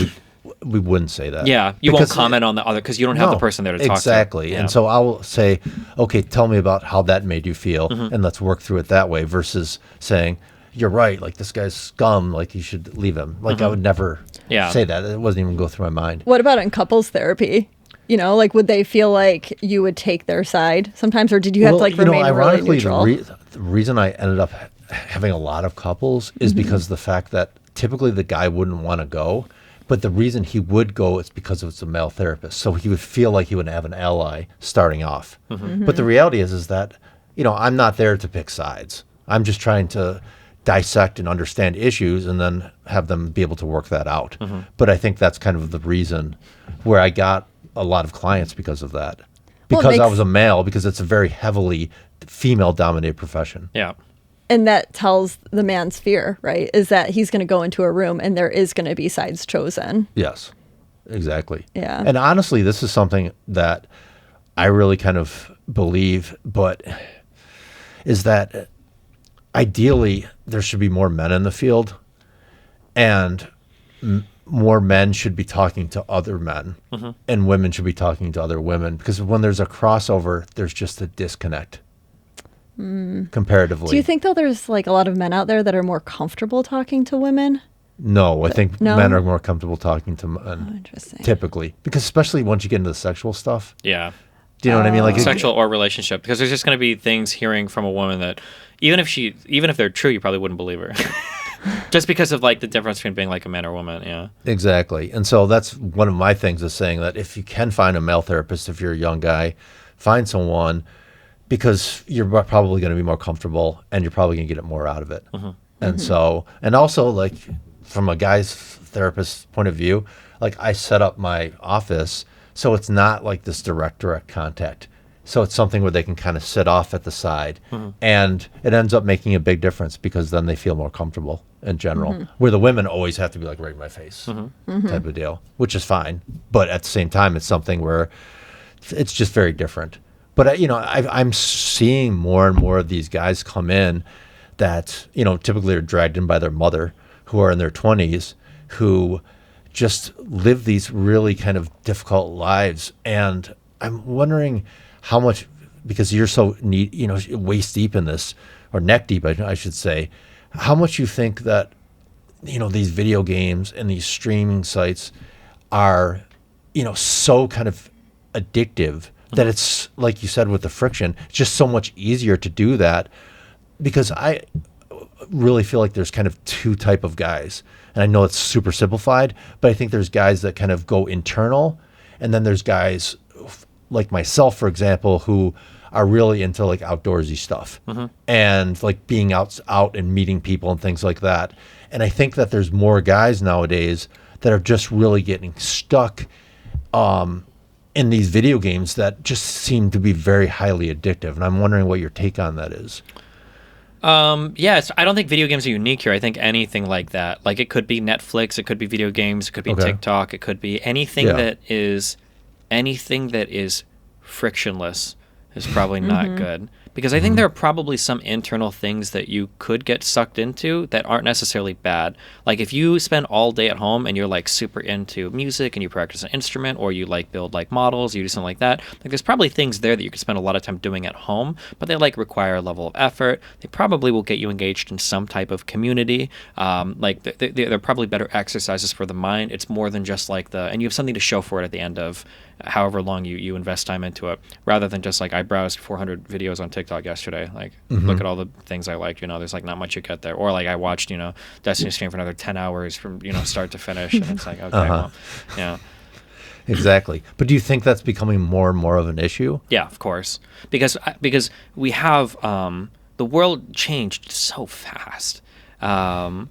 we wouldn't say that. Yeah, you won't comment on the other because you don't have the person there to talk to. Exactly. And so I will say, okay, tell me about how that made you feel, and let's work through it that way, versus saying, you're right, like this guy's scum, like you should leave him. Like I would never say that. It wasn't even go through my mind. What about in couples therapy? Like would they feel like you would take their side sometimes, or did you have to like remain really neutral? The reason I ended up having a lot of couples is because of the fact that typically the guy wouldn't want to go, but the reason he would go is because it's a male therapist. So he would feel like he would have an ally starting off. But the reality is that, I'm not there to pick sides. I'm just trying to dissect and understand issues and then have them be able to work that out. But I think that's kind of the reason where I got a lot of clients because of that. Because I was a male, because it's a very heavily female-dominated profession. Yeah. And that tells the man's fear, right? Is that he's going to go into a room and there is going to be sides chosen. Yes, exactly. Yeah. And honestly, this is something that I really kind of believe, but is that ideally there should be more men in the field, and more men should be talking to other men, and women should be talking to other women, because when there's a crossover, there's just a disconnect. Comparatively. Do you think though there's like a lot of men out there that are more comfortable talking to women? No, I think men are more comfortable talking to men. Interesting. Typically, because especially once you get into the sexual stuff. Yeah. Do you know what I mean? Like sexual or relationship, because there's just going to be things hearing from a woman that even if they're true, you probably wouldn't believe her. Just because of like the difference between being like a man or a woman. Yeah. Exactly. And so that's one of my things, is saying that if you can find a male therapist, if you're a young guy, find someone, because you're probably going to be more comfortable and you're probably going to get more out of it. And so, and also like from a guy's therapist point of view, like I set up my office so it's not like this direct contact. So it's something where they can kind of sit off at the side, and it ends up making a big difference, because then they feel more comfortable in general, where the women always have to be like right in my face type of deal, which is fine. But at the same time, it's something where it's just very different. But, you know, I'm seeing more and more of these guys come in that, you know, typically are dragged in by their mother, who are in their 20s, who just live these really kind of difficult lives. And I'm wondering how much, because you're so waist deep in this, or neck deep, I should say, how much you think that, you know, these video games and these streaming sites are, you know, so kind of addictive that it's, like you said, with the friction, it's just so much easier to do that. Because I really feel like there's kind of two type of guys, and I know it's super simplified, but I think there's guys that kind of go internal, and then there's guys like myself, for example, who are really into like outdoorsy stuff and like being out and meeting people and things like that. And I think that there's more guys nowadays that are just really getting stuck in these video games that just seem to be very highly addictive. And I'm wondering what your take on that is. Yes, I don't think video games are unique here. I think anything like that, like it could be Netflix, it could be video games, it could be TikTok, it could be anything that is frictionless is probably not good. Because I think there are probably some internal things that you could get sucked into that aren't necessarily bad. Like if you spend all day at home and you're like super into music and you practice an instrument, or you like build like models, you do something like that, like there's probably things there that you could spend a lot of time doing at home, but they like require a level of effort. They probably will get you engaged in some type of community. Like they're probably better exercises for the mind. It's more than just like and you have something to show for it at the end of however long you invest time into it, rather than just like I browsed 400 videos on TikTok yesterday. Like, look at all the things I like. You know, there's like not much you get there. Or like I watched, you know, Destiny stream for another 10 hours from, you know, start to finish, and it's like, okay, well, yeah. Exactly. But do you think that's becoming more and more of an issue? Yeah, of course, because we have the world changed so fast. I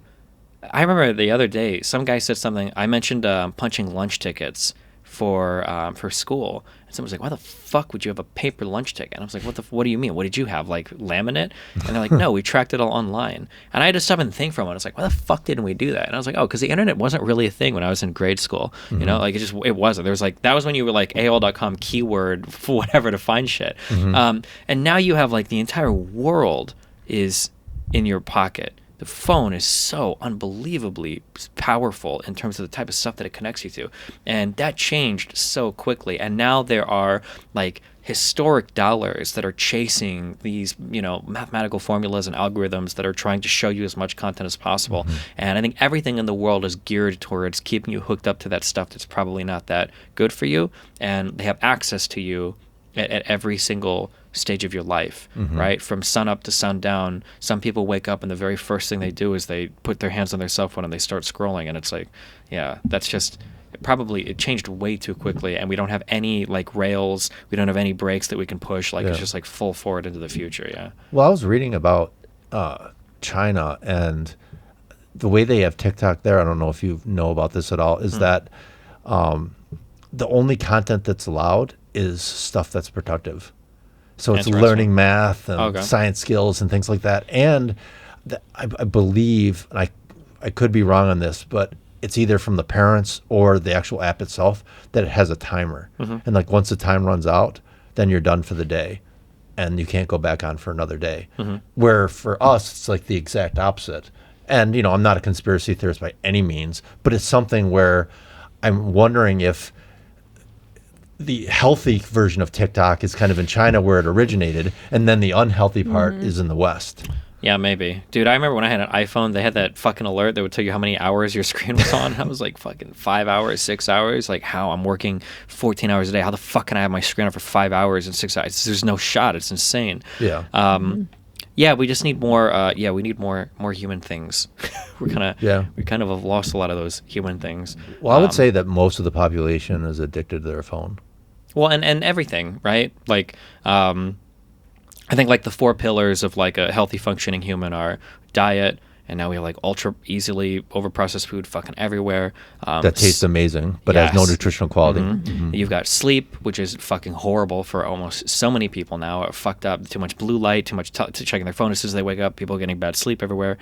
remember the other day some guy said something. I mentioned punching lunch tickets for school, and someone was like, why the fuck would you have a paper lunch ticket? And I was like, what do you mean? What did you have, like laminate? And they're like, no, we tracked it all online. And I had to stop and think for a moment. I was like, why the fuck didn't we do that? And I was like, oh, because the internet wasn't really a thing when I was in grade school. You know, like it wasn't. There was like, that was when you were like AOL.com keyword for whatever to find shit. And now you have like the entire world is in your pocket. The phone is so unbelievably powerful in terms of the type of stuff that it connects you to. And that changed so quickly. And now there are like historic dollars that are chasing these, you know, mathematical formulas and algorithms that are trying to show you as much content as possible. And I think everything in the world is geared towards keeping you hooked up to that stuff that's probably not that good for you. And they have access to you at every single stage of your life, right? From sun up to sundown. Some people wake up and the very first thing they do is they put their hands on their cell phone and they start scrolling. And it's like, yeah, that's just it changed way too quickly. And we don't have any like rails. We don't have any brakes that we can push. Like it's just like full forward into the future. Yeah. Well, I was reading about China and the way they have TikTok there. I don't know if you know about this at all, is that the only content that's allowed is stuff that's productive. So it's learning math and science skills and things like that. And I believe, and I could be wrong on this, but it's either from the parents or the actual app itself that it has a timer. And like once the time runs out, then you're done for the day and you can't go back on for another day. Where for us, it's like the exact opposite. And, you know, I'm not a conspiracy theorist by any means, but it's something where I'm wondering if the healthy version of TikTok is kind of in China where it originated, and then the unhealthy part is in the West. Yeah, maybe. Dude, I remember when I had an iPhone, they had that fucking alert that would tell you how many hours your screen was on. I was like, fucking 5 hours, 6 hours. Like, how? I'm working 14 hours a day. How the fuck can I have my screen on for 5 hours and 6 hours? There's no shot. It's insane. Yeah. Yeah, we just need more. We need more human things. We kind of have lost a lot of those human things. Well, I would say that most of the population is addicted to their phone. Well, and everything, right? Like, I think like the 4 pillars of like a healthy functioning human are diet, and now we have like ultra easily overprocessed food fucking everywhere. That tastes amazing, but has no nutritional quality. You've got sleep, which is fucking horrible for almost so many people now. Are fucked up. Too much blue light, too much checking their phone as soon as they wake up. People getting bad sleep everywhere.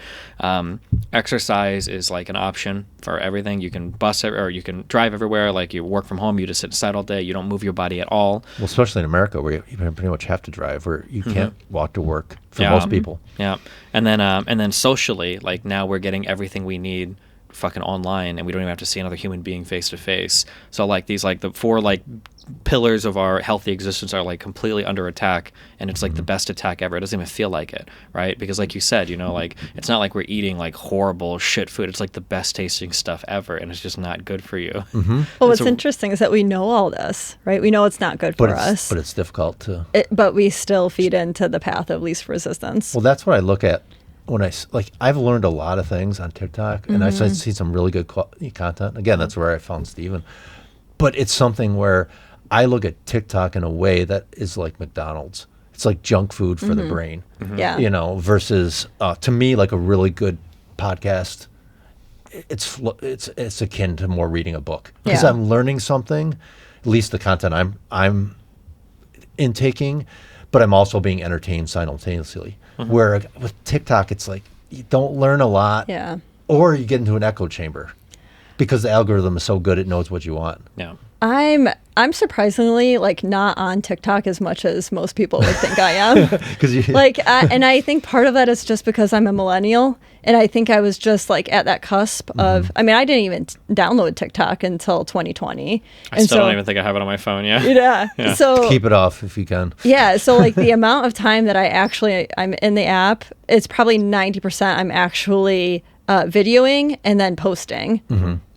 Exercise is like an option for everything. You can bus or you can drive everywhere. Like you work from home, you just sit inside all day. You don't move your body at all. Well, especially in America, where you pretty much have to drive, where you can't walk to work for most people. Yeah, and then socially, like now we're getting everything we need fucking online, and we don't even have to see another human being face to face. So like these like the 4 like pillars of our healthy existence are like completely under attack, and it's like the best attack ever. It doesn't even feel like it, right? Because like you said, you know, like it's not like we're eating like horrible shit food. It's like the best tasting stuff ever, and it's just not good for you. Well, what's interesting is that we know all this, right? We know it's not good for us, but it's difficult to. But we still feed into the path of least resistance. Well, that's what I look at when I've learned a lot of things on TikTok, and I've seen some really good content. Again, that's where I found Steven. But it's something where I look at TikTok in a way that is like McDonald's. It's like junk food for the brain. Yeah. You know, versus to me, like a really good podcast, it's akin to more reading a book, because I'm learning something, at least the content I'm intaking, but I'm also being entertained simultaneously. Where with TikTok, it's like you don't learn a lot, or you get into an echo chamber because the algorithm is so good it knows what you want. Yeah. I'm surprisingly like not on TikTok as much as most people would think I am. And I think part of that is just because I'm a millennial, and I think I was just like at that cusp of. I mean, I didn't even download TikTok until 2020. I still don't even think I have it on my phone. Yeah. Yeah. So keep it off if you can. Yeah. So like the amount of time that I'm in the app, it's probably 90%. I'm actually videoing and then posting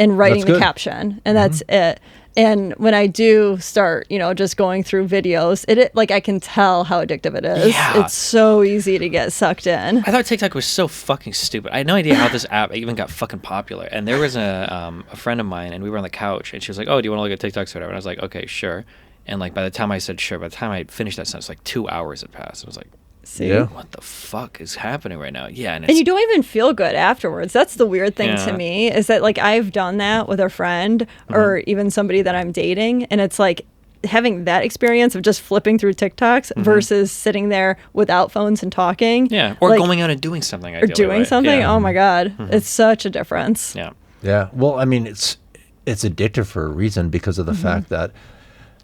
and writing the caption, and that's it. And when I do start, you know, just going through videos, it like I can tell how addictive it is. Yeah. It's so easy to get sucked in. I thought TikTok was so fucking stupid. I had no idea how this app even got fucking popular. And there was a friend of mine, and we were on the couch, and she was like, "Oh, do you want to look at TikToks or whatever?" And I was like, "Okay, sure." And like by the time I said sure, by the time I finished that sentence, like 2 hours had passed. I was like, see, what the fuck is happening right now? Yeah, and you don't even feel good afterwards. That's the weird thing to me, is that like I've done that with a friend or even somebody that I'm dating, and it's like having that experience of just flipping through TikToks versus sitting there without phones and talking. Yeah, or like, going out and doing something. Or doing something. Yeah. Oh my God, it's such a difference. Yeah. Yeah. Well, I mean, it's addictive for a reason, because of the fact that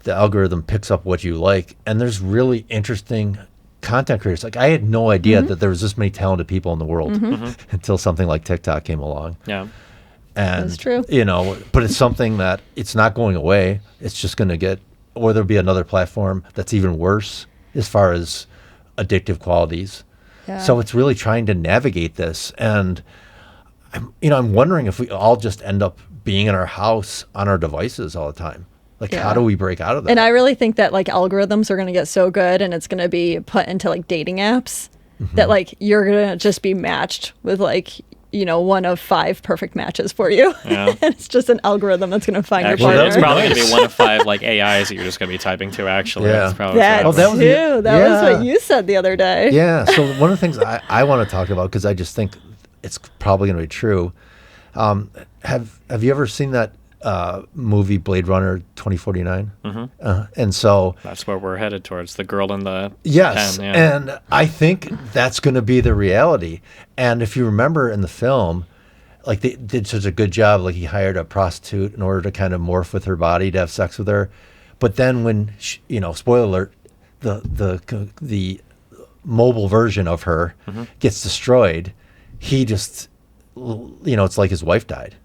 the algorithm picks up what you like, and there's really interesting content creators. Like I had no idea that there was this many talented people in the world until something like TikTok came along. Yeah. And that's true. You know, but it's something that it's not going away. It's just going to get, or there'll be another platform that's even worse as far as addictive qualities. Yeah. So it's really trying to navigate this. And I'm wondering if we all just end up being in our house on our devices all the time. Like, how do we break out of that? And I really think that like algorithms are going to get so good, and it's going to be put into like dating apps that like you're going to just be matched with like, you know, one of 5 perfect matches for you. Yeah. And it's just an algorithm that's going to find your partner. That's probably going to be one of 5 like AIs that you're just going to be typing to. Actually, that's probably that was what you said the other day. Yeah. So one of the things I want to talk about, because I just think it's probably going to be true. Have you ever seen that movie Blade Runner 2049? And so that's where we're headed towards, the girl in the yes pen, yeah. And I think that's going to be the reality. And if you remember in the film, like they did such a good job, like he hired a prostitute in order to kind of morph with her body to have sex with her, but then when she, you know, spoiler alert, the mobile version of her gets destroyed, he just, you know, it's like his wife died.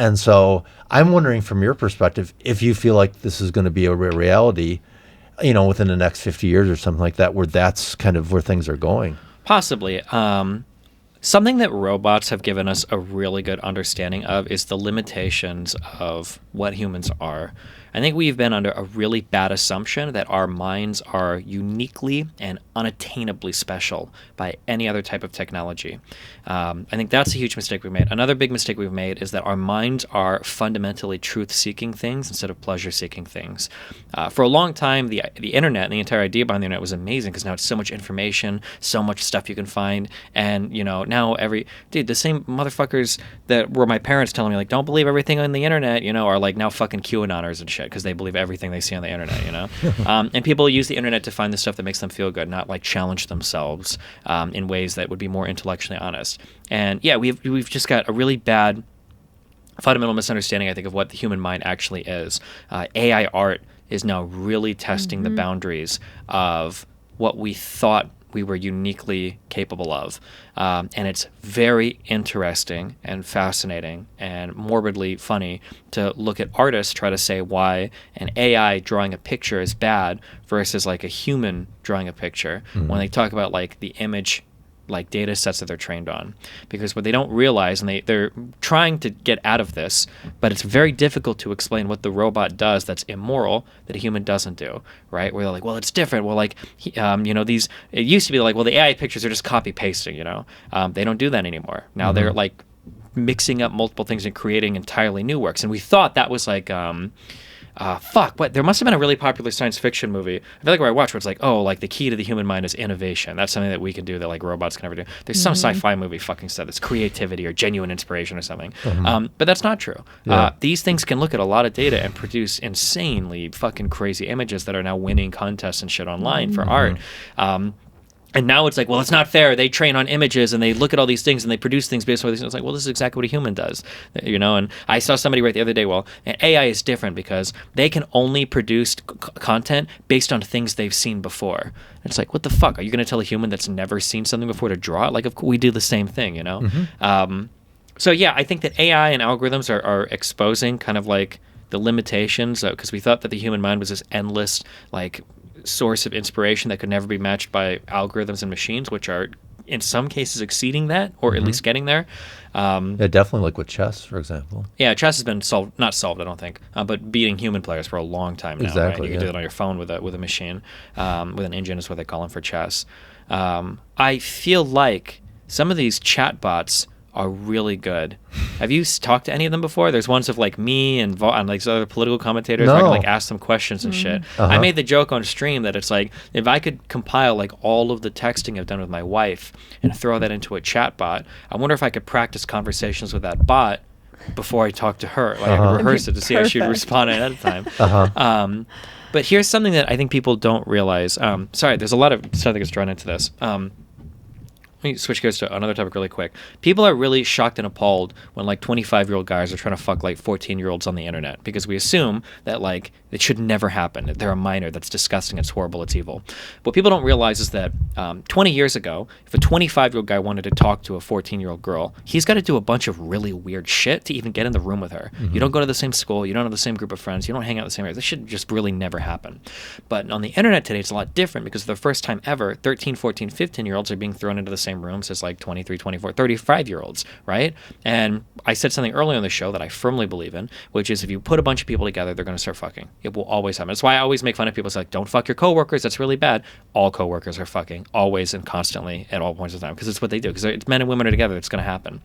And so I'm wondering, from your perspective, if you feel like this is going to be a reality, you know, within the next 50 years or something like that, where that's kind of where things are going. Possibly. Something that robots have given us a really good understanding of is the limitations of what humans are. I think we've been under a really bad assumption that our minds are uniquely and unattainably special by any other type of technology. I think that's a huge mistake we've made. Another big mistake we've made is that our minds are fundamentally truth-seeking things instead of pleasure-seeking things. For a long time, the internet and the entire idea behind the internet was amazing because now it's so much information, so much stuff you can find, and now the same motherfuckers that were my parents telling me like don't believe everything on the internet, are like now fucking QAnoners and shit because they believe everything they see on the internet, and people use the internet to find the stuff that makes them feel good, not like challenge themselves in ways that would be more intellectually honest. And yeah, we've just got a really bad fundamental misunderstanding, I think, of what the human mind actually is. AI art is now really testing the boundaries of what we thought we were uniquely capable of. And it's very interesting and fascinating and morbidly funny to look at artists try to say why an AI drawing a picture is bad versus like a human drawing a picture when they talk about like the image like data sets that they're trained on. Because what they don't realize, and they're trying to get out of this, but it's very difficult to explain what the robot does that's immoral that a human doesn't do, right? Where they're like, well, it's different. Well, like, it used to be like, well, the AI pictures are just copy pasting, They don't do that anymore. Now they're like mixing up multiple things and creating entirely new works. And we thought that was like, there must have been a really popular science fiction movie. I feel like where I watched where it's like, oh, like the key to the human mind is innovation. That's something that we can do that like robots can never do. There's some sci-fi movie fucking said it's creativity or genuine inspiration or something. But that's not true. Yeah. These things can look at a lot of data and produce insanely fucking crazy images that are now winning contests and shit online for art. And now it's like, well, it's not fair. They train on images and they look at all these things and they produce things based on these things. It's like, well, this is exactly what a human does, And I saw somebody write the other day, well, AI is different because they can only produce content based on things they've seen before. And it's like, what the fuck? Are you going to tell a human that's never seen something before to draw it? Like, of course, we do the same thing, So yeah, I think that AI and algorithms are exposing kind of like the limitations because we thought that the human mind was this endless, like, source of inspiration that could never be matched by algorithms and machines, which are in some cases exceeding that or at least getting there. Definitely like with chess, for example. Yeah, chess has been not solved, I don't think, but beating human players for a long time now. Exactly, right? You can do it on your phone with a machine, with an engine is what they call them for chess. I feel like some of these chatbots are really good. Have you talked to any of them before? There's ones of like me and like other political commentators where I can like ask them questions and shit. I made the joke on stream that it's like if I could compile like all of the texting I've done with my wife and throw that into a chat bot, I wonder if I could practice conversations with that bot before I talk to her. Like I could rehearse it to see how she'd respond ahead of time. But here's something that I think people don't realize. Sorry, there's a lot of stuff that gets drawn into this. Let me switch gears to another topic really quick. People are really shocked and appalled when like 25-year-old guys are trying to fuck like 14-year-olds on the internet because we assume that like it should never happen. They're a minor. That's disgusting. It's horrible. It's evil. What people don't realize is that 20 years ago, if a 25-year-old guy wanted to talk to a 14-year-old girl, he's got to do a bunch of really weird shit to even get in the room with her. You don't go to the same school. You don't have the same group of friends. You don't hang out the same areas. This should just really never happen. But on the internet today, it's a lot different because for the first time ever, 13, 14, 15-year-olds are being thrown into the same rooms as like 23, 24, 35-year-olds, right? And I said something earlier on the show that I firmly believe in, which is if you put a bunch of people together, they're going to start fucking. It will always happen. That's why I always make fun of people. It's like, don't fuck your coworkers. That's really bad. All coworkers are fucking always and constantly at all points of time because it's what they do. Because it's men and women are together. It's going to happen.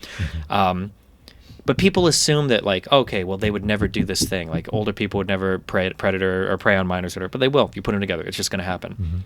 But people assume that like, okay, well, they would never do this thing. Like older people would never predator or prey on minors or whatever. But they will. If you put them together, it's just going to happen.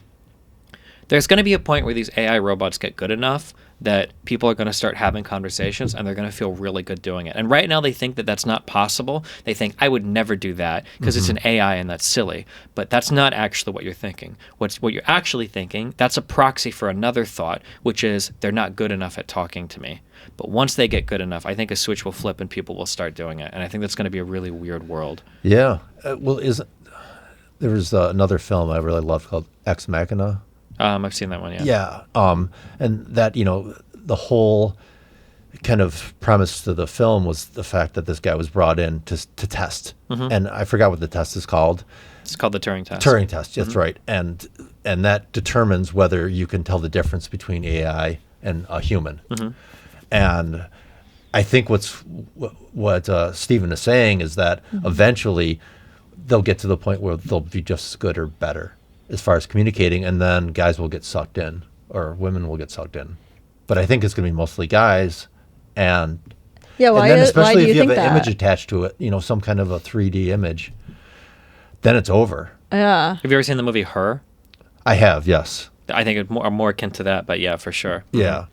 There's going to be a point where these AI robots get good enough that people are going to start having conversations and they're going to feel really good doing it. And right now they think that that's not possible. They think, I would never do that because it's an AI and that's silly. But that's not actually what you're thinking. What you're actually thinking, that's a proxy for another thought, which is they're not good enough at talking to me. But once they get good enough, I think a switch will flip and people will start doing it. And I think that's going to be a really weird world. Yeah. There was another film I really loved called Ex Machina. I've seen that one, yeah. Yeah. And that, the whole kind of premise to the film was the fact that this guy was brought in to test. And I forgot what the test is called. It's called the Turing test. Turing test, that's right. And and that determines whether you can tell the difference between AI and a human. And I think what Stephen is saying is that eventually they'll get to the point where they'll be just as good or better as far as communicating, and then guys will get sucked in, or women will get sucked in. But I think it's going to be mostly guys, and why, and then especially why do if you you have think an that? image attached to it, some kind of a 3D image, then it's over. Yeah. Have you ever seen the movie Her? I have, yes. I think it's more akin to that, but yeah, for sure. Yeah.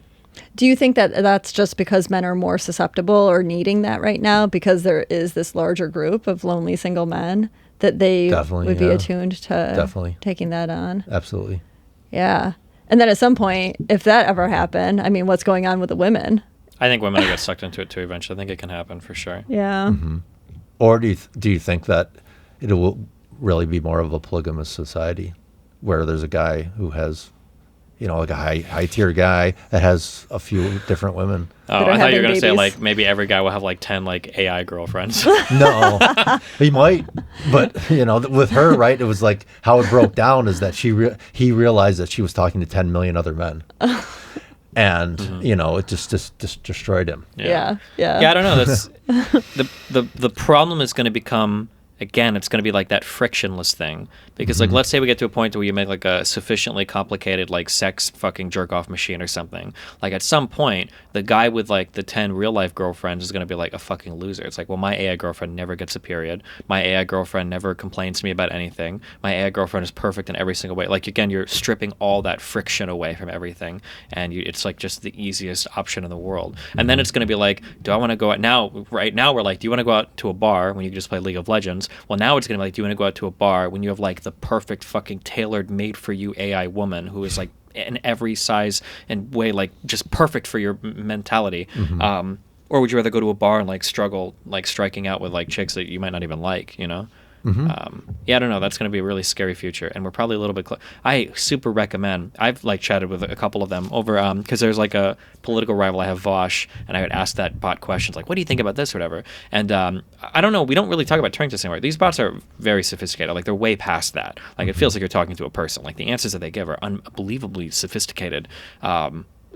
Do you think that that's just because men are more susceptible or needing that right now, because there is this larger group of lonely single men that they Definitely, would be yeah. attuned to Definitely. taking that on? Absolutely. Yeah. And then at some point, if that ever happened, I mean, what's going on with the women? I think women will get sucked into it too eventually. I think it can happen for sure. Yeah. Or do you think that it will really be more of a polygamous society, where there's a guy who has, like a high tier guy that has a few different women? Oh, That are I thought you were having gonna say babies. like maybe every guy will have like 10 like AI girlfriends. No, he might, but with her, right? It was like how it broke down is that he realized that she was talking to 10 million other men, and it just destroyed him. Yeah. Yeah, I don't know. That's the problem is going to become, again, it's going to be like that frictionless thing, because like let's say we get to a point where you make like a sufficiently complicated like sex fucking jerk off machine or something. Like at some point, the guy with like the 10 real life girlfriends is going to be like a fucking loser. It's like, well, my AI girlfriend never gets a period. My AI girlfriend never complains to me about anything. My AI girlfriend is perfect in every single way. Like again, you're stripping all that friction away from everything, and it's like just the easiest option in the world. And then it's going to be like, do I want to go out now? Right now, we're like, do you want to go out to a bar when you can just play League of Legends? Well, now it's going to be like, do you want to go out to a bar when you have like the perfect fucking tailored made for you AI woman who is like in every size and way, like just perfect for your mentality? Or would you rather go to a bar and like struggle like striking out with like chicks that you might not even like, I don't know. That's going to be a really scary future, and we're probably a little bit I super recommend. I've like chatted with a couple of them over because there's like a political rival I have, Vosh, and I would ask that bot questions like, what do you think about this or whatever? And I don't know, we don't really talk about Turing tests anymore. These bots are very sophisticated. Like they're way past that. Like it feels like you're talking to a person. Like the answers that they give are unbelievably sophisticated.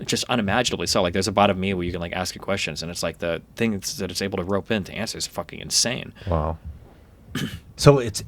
Just unimaginably so. Like there's a bot of me where you can like ask it questions, and it's like the things that it's able to rope in to answer is fucking insane. Wow. So it's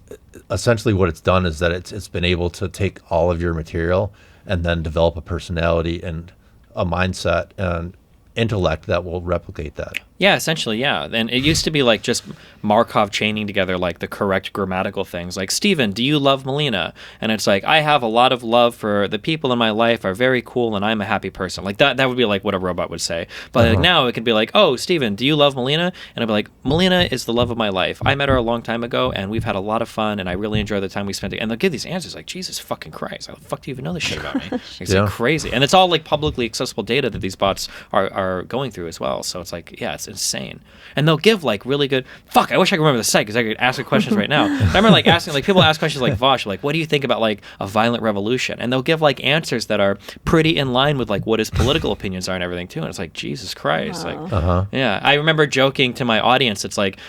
essentially what it's done is that it's been able to take all of your material and then develop a personality and a mindset and intellect that will replicate that. Yeah, essentially, yeah. And it used to be like just Markov chaining together like the correct grammatical things. Like, Steven, do you love Melina? And it's like, I have a lot of love for the people in my life are very cool and I'm a happy person. Like that would be like what a robot would say. But like now it could be like, oh, Steven, do you love Melina? And I'd be like, Melina is the love of my life. I met her a long time ago and we've had a lot of fun and I really enjoy the time we spent together. And they'll give these answers like, Jesus fucking Christ, how the fuck do you even know this shit about me? It's like crazy. And it's all like publicly accessible data that these bots are going through as well. So it's like, yeah, it's insane. And they'll give like really good, I wish I could remember the site because I could ask the questions right now. I remember like asking, like people ask questions like Vosh, like, what do you think about like a violent revolution? And they'll give like answers that are pretty in line with like what his political opinions are and everything too. And it's like, Jesus Christ. Like, yeah. I remember joking to my audience, it's like,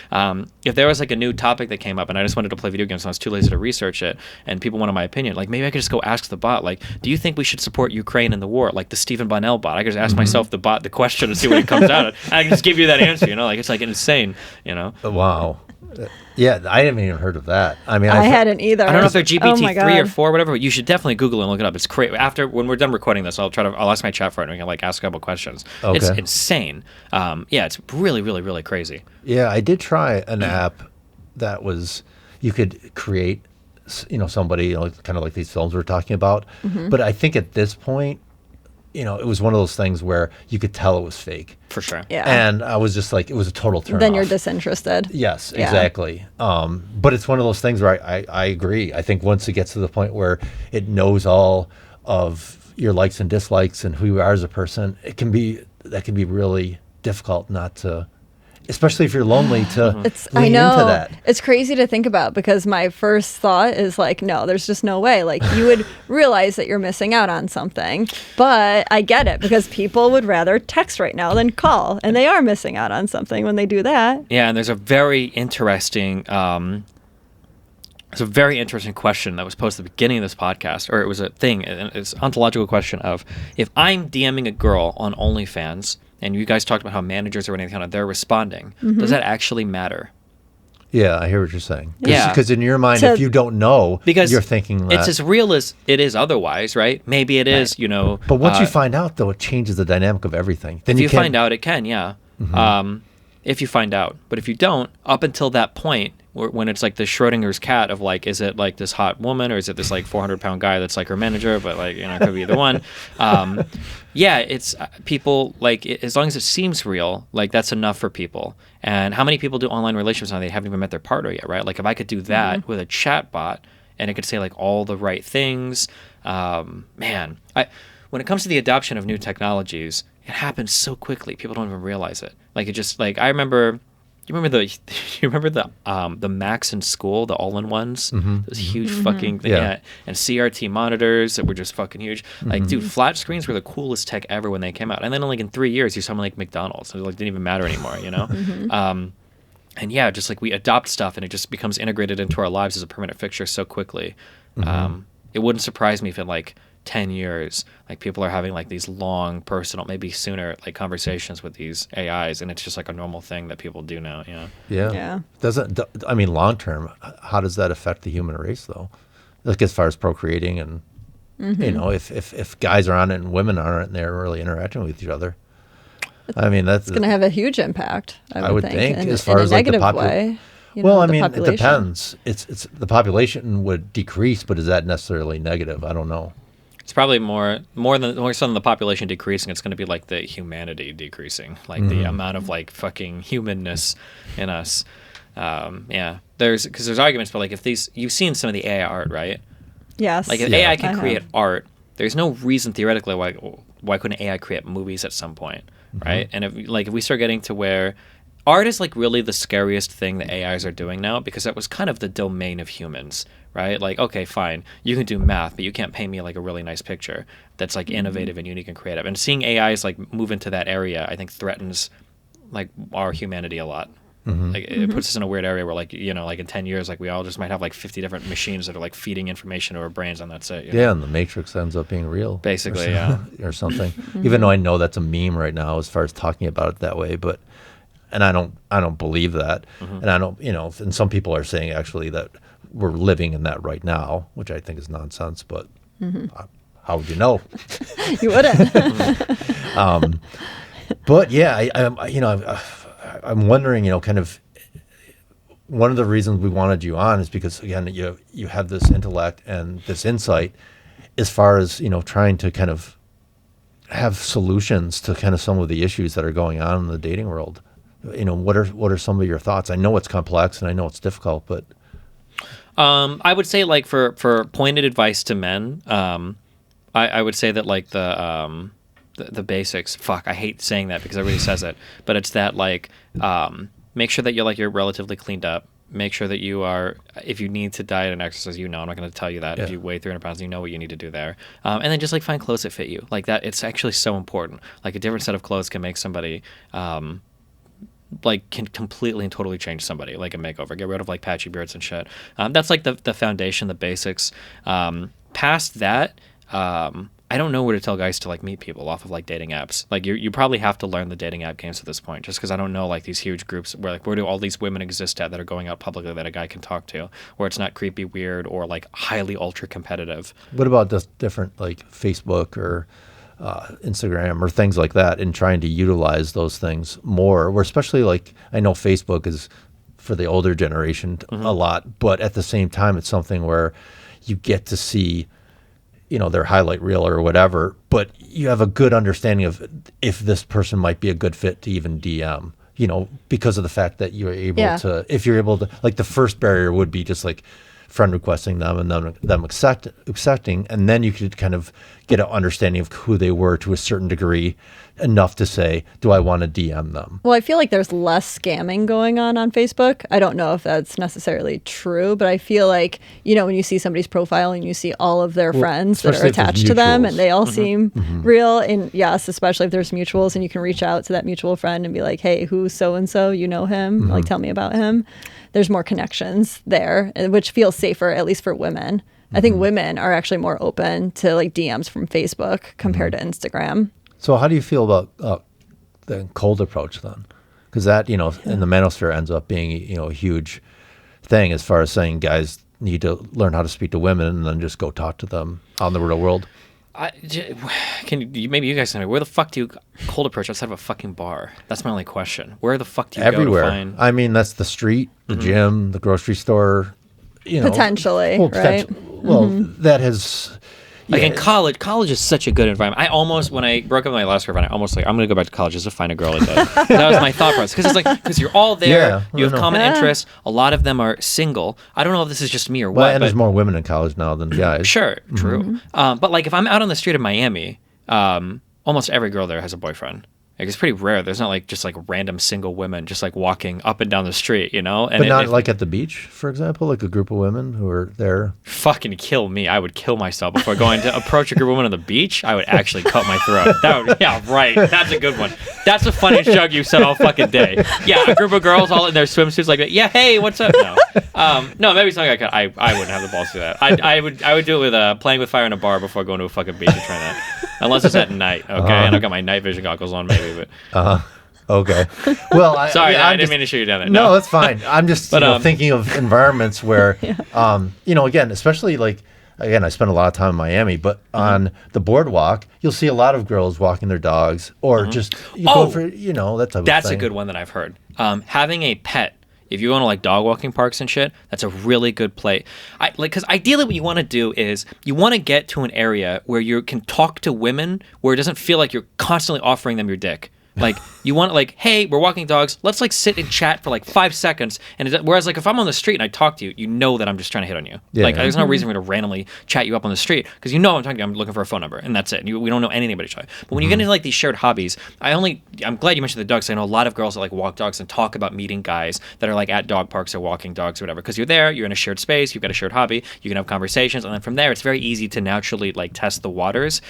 if there was like a new topic that came up and I just wanted to play video games and I was too lazy to research it and people wanted my opinion, like maybe I could just go ask the bot, like, do you think we should support Ukraine in the war? Like the Stephen Bonnell bot. I could just ask myself the question and see what it comes out of. And I can just give you that answer, like it's like insane, Wow. Yeah, I haven't even heard of that. I mean, I hadn't either. I don't know if they're GPT-3 or 4, whatever, but you should definitely Google it and look it up. It's crazy. After, when we're done recording this, I'll ask my chat for it and we can like ask a couple questions. Okay. It's insane. Yeah, it's really, really, really crazy. Yeah, I did try an app that was, you could create, somebody, kind of like these films we're talking about. But I think at this point, it was one of those things where you could tell it was fake. For sure. Yeah. And I was just like, it was a total turn Then off. you're disinterested. Yes, Yeah. exactly. But it's one of those things where I agree. I think once it gets to the point where it knows all of your likes and dislikes and who you are as a person, that can be really difficult not to, especially if you're lonely, to I lean know. into that. It's crazy to think about because my first thought is like, no, there's just no way. Like you would realize that you're missing out on something. But I get it because people would rather text right now than call. And they are missing out on something when they do that. Yeah, and there's a very interesting It's a very interesting question that was posed at the beginning of this podcast, or it was a thing. It's an ontological question of, if I'm DMing a girl on OnlyFans, and you guys talked about how managers or anything, they're responding, does that actually matter? Yeah, I hear what you're saying. Yeah. Because in your mind, if you don't know, because you're thinking that. It's as real as it is otherwise, right? Maybe it is, you know. But once you find out, though, it changes the dynamic of everything. Then if you find out, it can, yeah. If you find out. But if you don't, up until that point, when it's like the Schrodinger's cat of like, is it like this hot woman or is it this like 400-pound guy that's like her manager? But like, you know, it could be either one. Yeah, it's people like, as long as it seems real, like that's enough for people. And how many people do online relationships now? They haven't even met their partner yet, right? Like if I could do that with a chat bot and it could say like all the right things, man, when it comes to the adoption of new technologies, it happens so quickly. People don't even realize it. Like it just like I remember. You remember the Macs in school, the all-in-ones, those huge fucking and CRT monitors that were just fucking huge. Like, dude, flat screens were the coolest tech ever when they came out. And then like in 3 years, you saw them like McDonald's. It like didn't even matter anymore, you know. And yeah, just like we adopt stuff and it just becomes integrated into our lives as a permanent fixture so quickly. It wouldn't surprise me if in like 10 years, like people are having like these long personal, maybe sooner, like conversations with these AIs, and it's just like a normal thing that people do now, you know? Yeah. I mean, long term, how does that affect the human race though? Like as far as procreating and, you know, if guys are on it and women aren't and they're really interacting with each other, I mean, that's going to have a huge impact, I would think as far as like the way. Well, I mean, it depends. It's the population would decrease, but is that necessarily negative? I don't know. It's probably more so than the population decreasing. It's going to be like the humanity decreasing, like the amount of like fucking humanness in us. Yeah, there's arguments, but like if you've seen some of the AI art, right? Yes. Like if AI can create art, there's no reason theoretically why couldn't AI create movies at some point, right? And if we start getting to where art is like really the scariest thing that AIs are doing now, because that was kind of the domain of humans, right? Like, okay, fine, you can do math, but you can't pay me like a really nice picture that's like innovative and unique and creative. And seeing AIs like move into that area, I think threatens like our humanity a lot. Like it puts us in a weird area where like, you know, like in 10 years, like we all just might have like 50 different machines that are like feeding information to our brains, and that's it. You know? Yeah, and the Matrix ends up being real. Basically, or something. Even though I know that's a meme right now as far as talking about it that way, but and I don't believe that. And I don't, you know, and some people are saying actually that we're living in that right now, which I think is nonsense, but how would you know? You wouldn't. But yeah, I'm wondering, you know, kind of one of the reasons we wanted you on is because, again, you have this intellect and this insight as far as, you know, trying to kind of have solutions to kind of some of the issues that are going on in the dating world. You know, what are some of your thoughts? I know it's complex and I know it's difficult, but I would say like for pointed advice to men, I would say that like the basics. Fuck, I hate saying that because everybody says it, but it's that like make sure that you're relatively cleaned up. Make sure that you are, if you need to diet and exercise, I'm not going to tell you that. If you weigh 300 pounds, you know what you need to do there. And then just like find clothes that fit you. Like that, it's actually so important. Like a different set of clothes can make somebody can completely and totally change somebody, like a makeover. Get rid of like patchy beards and shit. That's like the foundation, the basics. Past that, I don't know where to tell guys to like meet people off of like dating apps. Like you probably have to learn the dating app games at this point, just because I don't know like these huge groups where do all these women exist at that are going out publicly that a guy can talk to, where it's not creepy, weird, or like highly ultra competitive. What about just different like Facebook or Instagram or things like that, and trying to utilize those things more? Where especially like I know Facebook is for the older generation a lot, but at the same time it's something where you get to see, you know, their highlight reel or whatever, but you have a good understanding of if this person might be a good fit to even DM, you know, because of the fact that you're able to, if you're able to, like the first barrier would be just like friend requesting them and them accepting, and then you could kind of get an understanding of who they were to a certain degree enough to say, do I want to DM them? Well, I feel like there's less scamming going on Facebook. I don't know if that's necessarily true, but I feel like, when you see somebody's profile and you see all of their friends that are attached to them and they all seem real. And yes, especially if there's mutuals and you can reach out to that mutual friend and be like, hey, who's so-and-so? You know him? Like, tell me about him. There's more connections there, which feels safer, at least for women. I think women are actually more open to like DMs from Facebook compared to Instagram. So how do you feel about the cold approach then? Because that, in the manosphere ends up being, a huge thing as far as saying guys need to learn how to speak to women and then just go talk to them out in the real world. Maybe you guys tell me, where the fuck do you cold approach outside of a fucking bar? That's my only question. Where the fuck do you Everywhere. go to find? I mean, that's the street, the gym, the grocery store. Potentially, right? Well, that has... Like in college is such a good environment. When I broke up with my last girlfriend, I'm going to go back to college just to find a girl like that. That was my thought process. Because you're all there, you have common interests. A lot of them are single. I don't know if this is just me or what. And there's more women in college now than guys. Sure, true. But like if I'm out on the street of Miami, almost every girl there has a boyfriend. Like it's pretty rare. There's not like just like random single women just like walking up and down the street, And but not like at the beach, for example, like a group of women who are there. Fucking kill me. I would kill myself before going to approach a group of women on the beach. I would actually cut my throat. Yeah, right. That's a good one. That's the funniest joke you've said all fucking day. Yeah, a group of girls all in their swimsuits like that. Yeah, hey, what's up? No, maybe something I wouldn't have the balls to do that. I would do it with playing with fire in a bar before going to a fucking beach and trying that. Unless it's at night, okay? And I've got my night vision goggles on, maybe. But okay. Well, sorry, I didn't mean to shoot you down there. No, that's fine. I'm just thinking of environments where, again, especially like, again, I spent a lot of time in Miami, but on the boardwalk, you'll see a lot of girls walking their dogs or just go for, that type of thing. That's a good one that I've heard. Having a pet. If you want to like dog walking parks and shit, that's a really good play. Because ideally what you want to do is you want to get to an area where you can talk to women where it doesn't feel like you're constantly offering them your dick. Like you want like, hey, we're walking dogs. Let's like sit and chat for like 5 seconds. And whereas like if I'm on the street and I talk to you, you know that I'm just trying to hit on you. There's no reason for me to randomly chat you up on the street because I'm talking to you. I'm looking for a phone number and that's it. We don't know anything about each other. But when you get into like these shared hobbies, I'm glad you mentioned the dogs. I know a lot of girls that like walk dogs and talk about meeting guys that are like at dog parks or walking dogs or whatever. Because you're there, you're in a shared space, you've got a shared hobby, you can have conversations, and then from there it's very easy to naturally like test the waters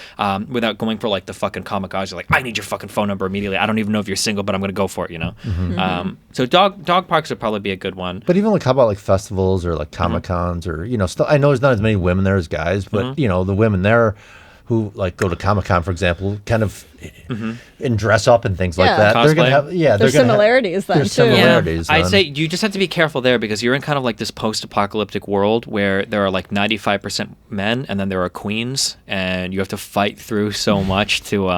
without going for like the fucking kamikaze. You're like, I need your fucking phone number immediately. I don't even know if you're single, but I'm going to go for it, So dog parks would probably be a good one. But even like, how about like festivals or like Comic-Cons or, I know there's not as many women there as guys, but, the women there who like go to Comic-Con, for example, kind of and dress up and things like that. Cosplay. They're going to have, there's similarities then, too. Similarities. I'd say you just have to be careful there because you're in kind of like this post-apocalyptic world where there are like 95% men and then there are queens and you have to fight through so much to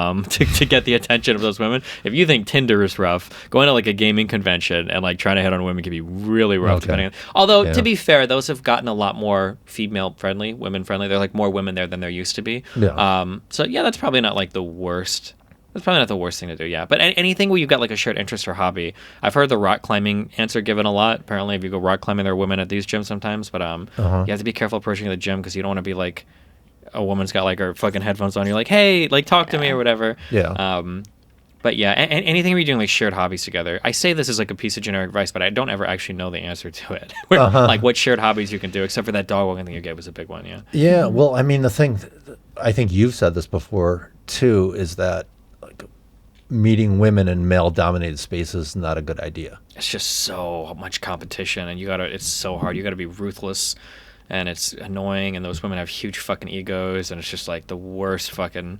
get the attention of those women. If you think Tinder is rough, going to like a gaming convention and like trying to hit on women can be really rough. Depending on, although to be fair, those have gotten a lot more female-friendly, women-friendly. They're like more women there than there used to be. That's probably not like the worst. That's probably not the worst thing to do, yeah. But anything where you've got like a shared interest or hobby. I've heard the rock climbing answer given a lot. Apparently, if you go rock climbing, there are women at these gyms sometimes. But you have to be careful approaching the gym because you don't want to be like a woman's got like her fucking headphones on. You're like, hey, like talk to me or whatever. Yeah. But yeah, anything where you're doing like shared hobbies together. I say this as like a piece of generic advice, but I don't ever actually know the answer to it. Like what shared hobbies you can do, except for that dog walking thing you gave was a big one, yeah. Yeah, well, I mean, the thing, I think you've said this before too, is that like meeting women in male-dominated spaces is not a good idea. It's just so much competition, and it's so hard. You gotta be ruthless, and it's annoying, and those women have huge fucking egos, and it's just like the worst fucking.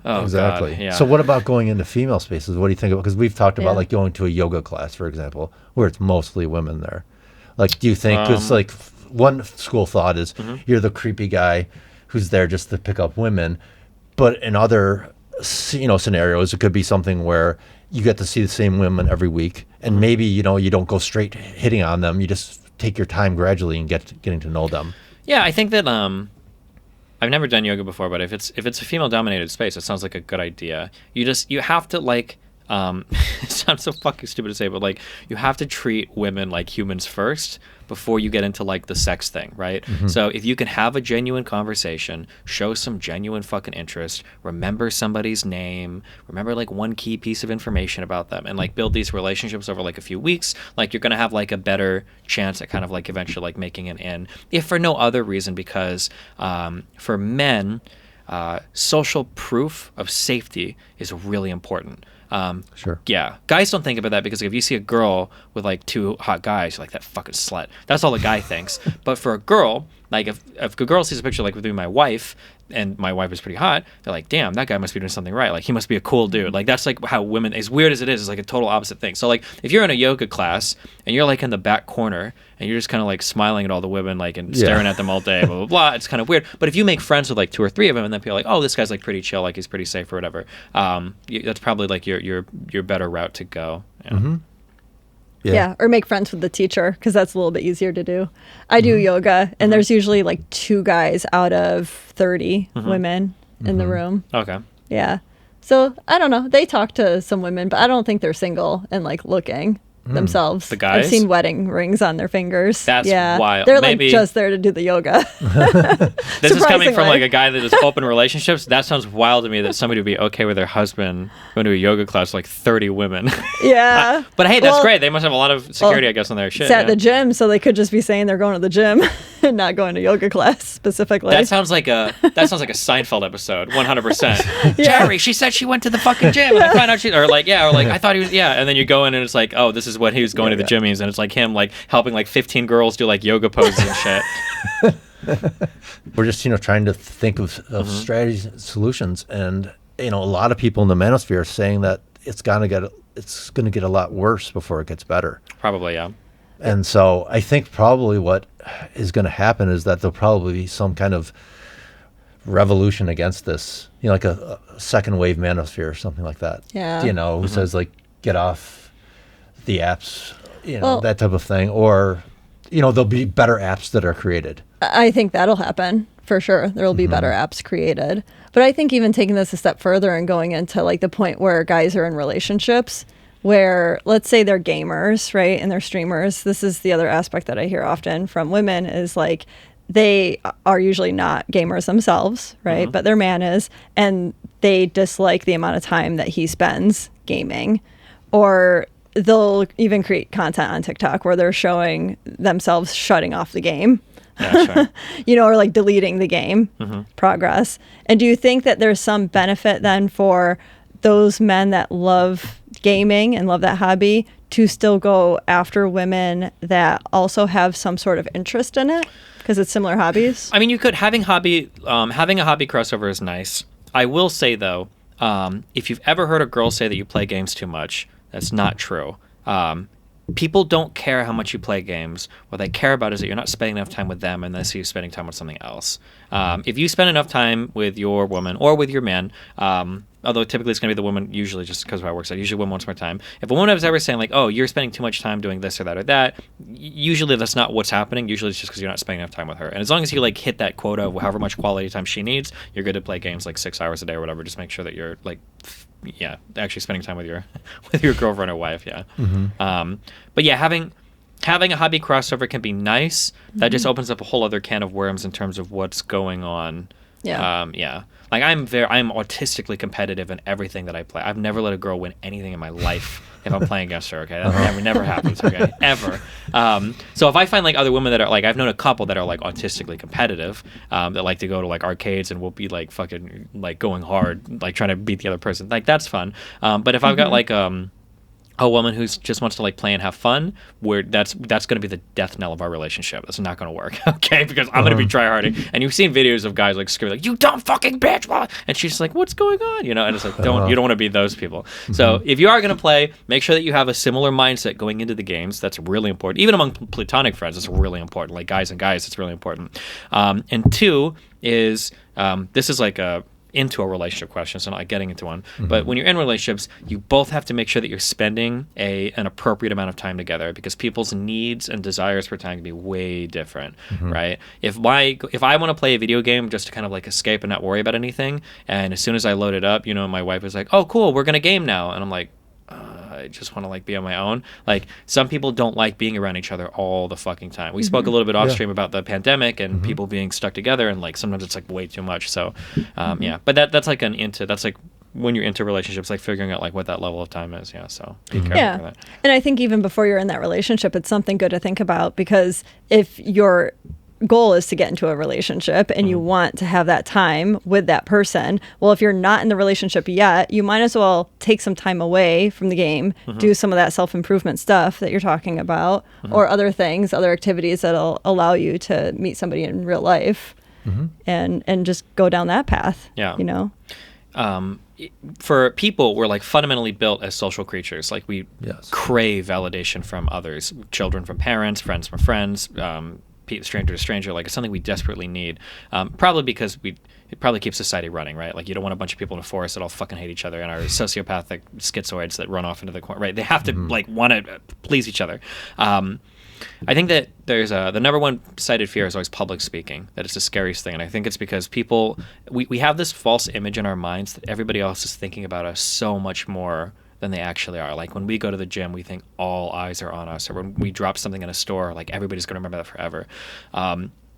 Oh, exactly. God, yeah. So what about going into female spaces? What do you think about? Because we've talked about like going to a yoga class, for example, where it's mostly women there. Like, do you think it's like one school of thought is you're the creepy guy who's there just to pick up women, but in other scenarios, it could be something where you get to see the same women every week, and maybe you don't go straight hitting on them. You just take your time gradually and getting to know them. Yeah, I think that I've never done yoga before, but if it's a female dominated space, it sounds like a good idea. You have to like it sounds so fucking stupid to say, but like you have to treat women like humans first before you get into like the sex thing, right? So if you can have a genuine conversation, show some genuine fucking interest, remember somebody's name, remember like one key piece of information about them, and like build these relationships over like a few weeks, like you're gonna have like a better chance at kind of like eventually like making it in, if for no other reason, because for men, social proof of safety is really important. Sure. Yeah. Guys don't think about that because if you see a girl with like two hot guys, you're like, that fucking slut. That's all a guy thinks. But for a girl, like if a girl sees a picture like with my wife, and my wife is pretty hot, they're like, damn, that guy must be doing something right. Like he must be a cool dude. Like that's like how women, as weird as it is like a total opposite thing. So like if you're in a yoga class and you're like in the back corner and you're just kind of like smiling at all the women like and staring at them all day, blah, blah, blah, it's kind of weird. But if you make friends with like 2 or 3 of them and then feel like, oh, this guy's like pretty chill, like he's pretty safe or whatever, that's probably like your better route to go. Yeah. Yeah, or make friends with the teacher because that's a little bit easier to do. I do yoga, and there's usually like 2 guys out of 30 women in the room. Okay. Yeah. So I don't know. They talk to some women, but I don't think they're single and like looking themselves. The guys? I've seen wedding rings on their fingers. That's wild. They're Maybe- like just there to do the yoga. This is coming from Surprisingly. like a guy that is open relationships. That sounds wild to me that somebody would be okay with their husband going to a yoga class with like 30 women. Yeah. But hey, that's Well, great. They must have a lot of security, I guess, on their shit. It's at yeah. the gym, so they could just be saying they're going to the gym and not going to yoga class specifically. That sounds like a Seinfeld episode, 100%. Jerry, she said she went to the fucking gym, and I found out or like I thought he was, and then you go in and it's like, oh, this is what he was going to the gym means, and it's like him like helping like 15 girls do like yoga poses and shit. We're just trying to think of strategies and solutions, and a lot of people in the manosphere are saying that it's gonna get a lot worse before it gets better. Probably, yeah. And so I think probably what is going to happen is that there'll probably be some kind of revolution against this, like a second wave manosphere or something like that. Yeah. Who says like get off the apps, Well- that type of thing, or there'll be better apps that are created. I think that'll happen for sure. There will be better apps created. But I think even taking this a step further and going into like the point where guys are in relationships where let's say they're gamers, right? And they're streamers. This is the other aspect that I hear often from women is like they are usually not gamers themselves, right? But their man is, and they dislike the amount of time that he spends gaming, or they'll even create content on TikTok where they're showing themselves shutting off the game. Yeah, sure. Or like deleting the game progress. And do you think that there's some benefit then for those men that love gaming and love that hobby to still go after women that also have some sort of interest in it because it's similar hobbies? I mean, you could having a hobby crossover is nice. I will say though, if you've ever heard a girl say that you play games too much, that's not true. People don't care how much you play games. What they care about is that you're not spending enough time with them and they see you spending time with something else. If you spend enough time with your woman or with your man, although typically it's going to be the woman, usually just because of how it works out, usually women wants more time. If a woman is ever saying like, oh, you're spending too much time doing this or that, usually that's not what's happening. Usually it's just because you're not spending enough time with her. And as long as you like hit that quota of however much quality time she needs, you're good to play games like 6 hours a day or whatever. Just make sure that you're like, actually spending time with your girlfriend or wife. Yeah. But yeah, having a hobby crossover can be nice. That just opens up a whole other can of worms in terms of what's going on. Yeah. Like I'm autistically competitive in everything that I play. I've never let a girl win anything in my life if I'm playing against her. Okay, that never happens. Okay, ever. So if I find like other women that are like, I've known a couple that are like autistically competitive, that like to go to like arcades and will be like fucking like going hard, like trying to beat the other person. Like that's fun. But if I've got like a woman who just wants to like play and have fun, where that's going to be the death knell of our relationship. That's not going to work, okay? Because I'm going to be tryharding, and you've seen videos of guys like screaming like, "You dumb fucking bitch!" And she's just like, "What's going on?" And it's like, you don't want to be those people. So if you are going to play, make sure that you have a similar mindset going into the games. That's really important. Even among platonic friends, it's really important. Like guys and guys, it's really important. And 2 is this is like into a relationship question, so not getting into one. But when you're in relationships, you both have to make sure that you're spending an appropriate amount of time together, because people's needs and desires for time can be way different, right? If I want to play a video game just to kind of like escape and not worry about anything, and as soon as I load it up, my wife is like, "Oh, cool, we're gonna game now," and I'm like, I just want to like be on my own. Like some people don't like being around each other all the fucking time. We spoke a little bit off stream about the pandemic and people being stuck together, and like sometimes it's like way too much. So yeah, but that's like that's like when you're into relationships, like figuring out like what that level of time is. Yeah, so be careful for that. And I think even before you're in that relationship, it's something good to think about, because if your goal is to get into a relationship and you want to have that time with that person, well, if you're not in the relationship yet, you might as well take some time away from the game, do some of that self-improvement stuff that you're talking about, or other things, other activities that'll allow you to meet somebody in real life, and just go down that path. Yeah. You know? For people, we're like fundamentally built as social creatures. Like we crave validation from others, children from parents, friends from friends, stranger to stranger. Like it's something we desperately need. Probably because it probably keeps society running, right? Like you don't want a bunch of people in a forest that all fucking hate each other and are sociopathic schizoids that run off into the corner, right? They have to like want to please each other. I think that there's the number one cited fear is always public speaking, that it's the scariest thing. And I think it's because people, we have this false image in our minds that everybody else is thinking about us so much more than they actually are. Like when we go to the gym, we think all eyes are on us, or when we drop something in a store, like everybody's going to remember that forever.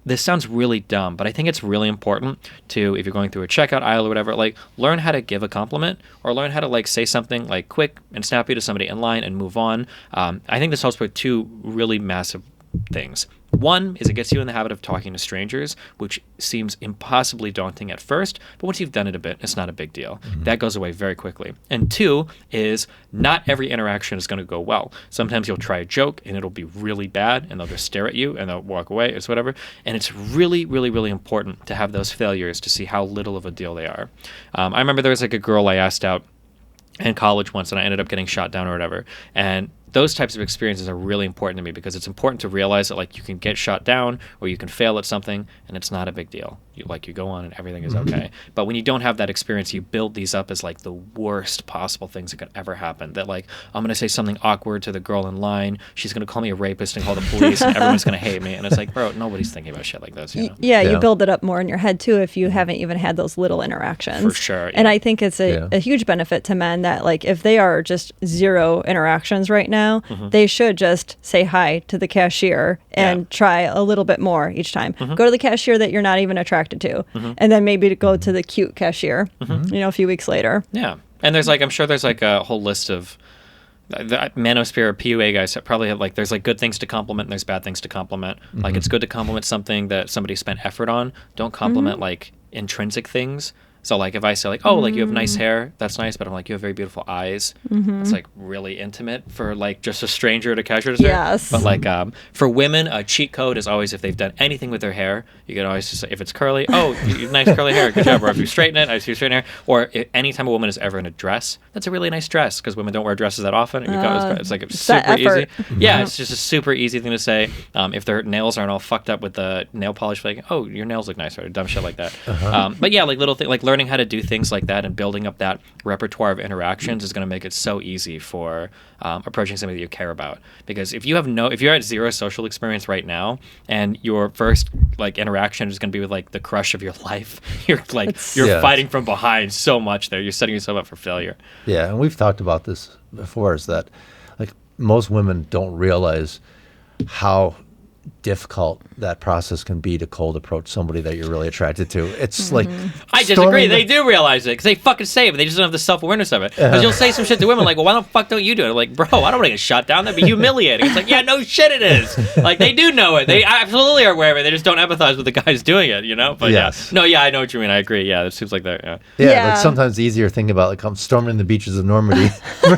This sounds really dumb, but I think it's really important to, if you're going through a checkout aisle or whatever, like learn how to give a compliment, or learn how to like say something like quick and snappy to somebody in line and move on. I think this helps with two really massive things. One is it gets you in the habit of talking to strangers, which seems impossibly daunting at first, but once you've done it a bit, it's not a big deal. That goes away very quickly. And two is not every interaction is going to go well. Sometimes you'll try a joke and it'll be really bad, and they'll just stare at you and they'll walk away. It's whatever. And it's really, really, really important to have those failures to see how little of a deal they are. I remember there was like a girl I asked out in college once, and I ended up getting shot down or whatever. And those types of experiences are really important to me, because it's important to realize that like you can get shot down or you can fail at something and it's not a big deal. You go on and everything is okay. But when you don't have that experience, you build these up as like the worst possible things that could ever happen. That like, I'm going to say something awkward to the girl in line, she's going to call me a rapist and call the police, and everyone's going to hate me. And it's like, bro, nobody's thinking about shit like this. You know? Yeah, you build it up more in your head too if you haven't even had those little interactions. For sure. Yeah. And I think it's a huge benefit to men that like if they are just zero interactions right now, they should just say hi to the cashier and try a little bit more each time. Go to the cashier that you're not even attracted to, and then maybe to go to the cute cashier, a few weeks later. Yeah. And there's like, I'm sure there's like a whole list of the Manosphere PUA guys that probably have like, there's like good things to compliment and there's bad things to compliment. Like it's good to compliment something that somebody spent effort on. Don't compliment like intrinsic things. So like if I say like, oh, like you have nice hair, that's nice, but I'm like, you have very beautiful eyes. It's like really intimate for like just a stranger to cashier to say. Yes. But like for women, a cheat code is always if they've done anything with their hair, you can always just say, if it's curly, oh, you have nice curly hair, good job. Or if you straighten it, I see you straighten hair. Or anytime a woman is ever in a dress, that's a really nice dress, because women don't wear dresses that often. It's like super easy. Yeah, it's just a super easy thing to say. If their nails aren't all fucked up with the nail polish, like, oh, your nails look nice, or dumb shit like that. But yeah, like little things, like learning how to do things like that and building up that repertoire of interactions is going to make it so easy for approaching somebody that you care about. Because if you're at zero social experience right now, and your first like interaction is going to be with like the crush of your life, you're fighting from behind so much there. You're setting yourself up for failure. Yeah, and we've talked about this before, is that like most women don't realize how difficult that process can be to cold approach somebody that you're really attracted to. It's like I disagree. They do realize it, because they fucking say it, but they just don't have the self-awareness of it. Because you'll say some shit to women like, well, why the fuck don't you do it? I'm like, bro, I don't want to get shot down. That'd be humiliating. It's like, yeah, no shit it is. Like, they do know it. They absolutely are aware of it. They just don't empathize with the guys doing it, you know? But yes. No, I know what you mean. I agree. Yeah, it seems like that. Yeah, like sometimes easier thinking about like I'm storming the beaches of Normandy.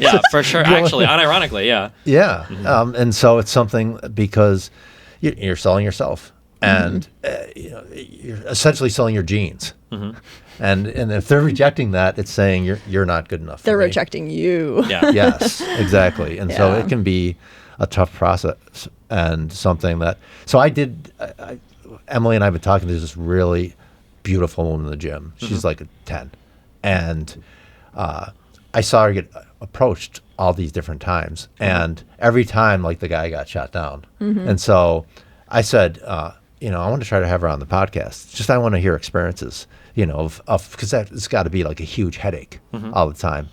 Yeah, for sure. Actually, unironically, yeah. Yeah. And so it's something because you're selling yourself, and you're essentially selling your genes. And if they're rejecting that, it's saying you're not good enough. They're rejecting you. Yeah. Yes, exactly. And so it can be a tough process, and something that. So Emily and I have been talking to this really beautiful woman in the gym. She's like a 10, and I saw her get approached all these different times, and every time like the guy got shot down. And so I said, I want to try to have her on the podcast. Just I want to hear experiences, of because it's got to be like a huge headache all the time.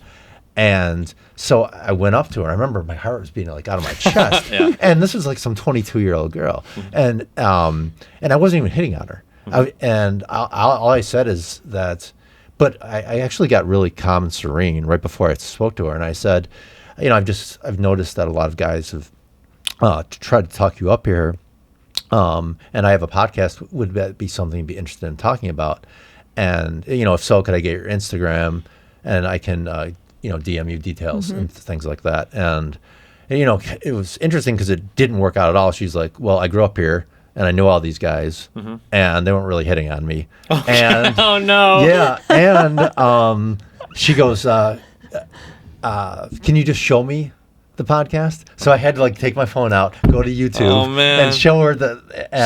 And so I went up to her. I remember my heart was beating like out of my chest. And this was like some 22-year-old girl. And I wasn't even hitting on her. All I said is that, but I actually got really calm and serene right before I spoke to her. And I said, I've noticed that a lot of guys have tried to talk you up here. And I have a podcast. Would that be something you'd be interested in talking about? And, if so, could I get your Instagram and I can, DM you details and things like that. And, it was interesting because it didn't work out at all. She's like, well, I grew up here and I knew all these guys and they weren't really hitting on me. Oh, and oh no. Yeah. And she goes, can you just show me the podcast? So I had to take my phone out, go to YouTube and show her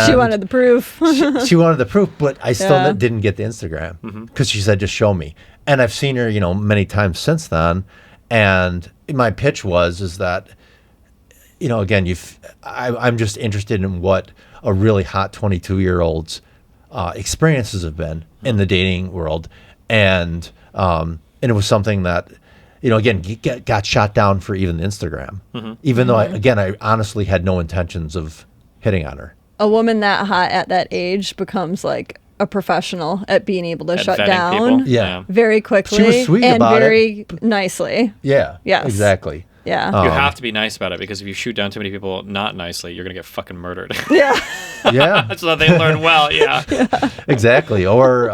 she wanted the proof. she wanted the proof, but I still didn't get the Instagram because she said, just show me. And I've seen her, many times since then. And my pitch is that, again, I'm just interested in what a really hot 22-year-old's experiences have been in the dating world. And it was something that, again, got shot down for even Instagram, even though I honestly had no intentions of hitting on her. A woman that hot at that age becomes like a professional at being able to shut down very quickly. She was sweet and about very nicely. Yeah. Yes. Exactly. Yeah. You have to be nice about it because if you shoot down too many people not nicely, you're going to get fucking murdered. Yeah. Yeah. So they learn well. Yeah. Exactly. Or,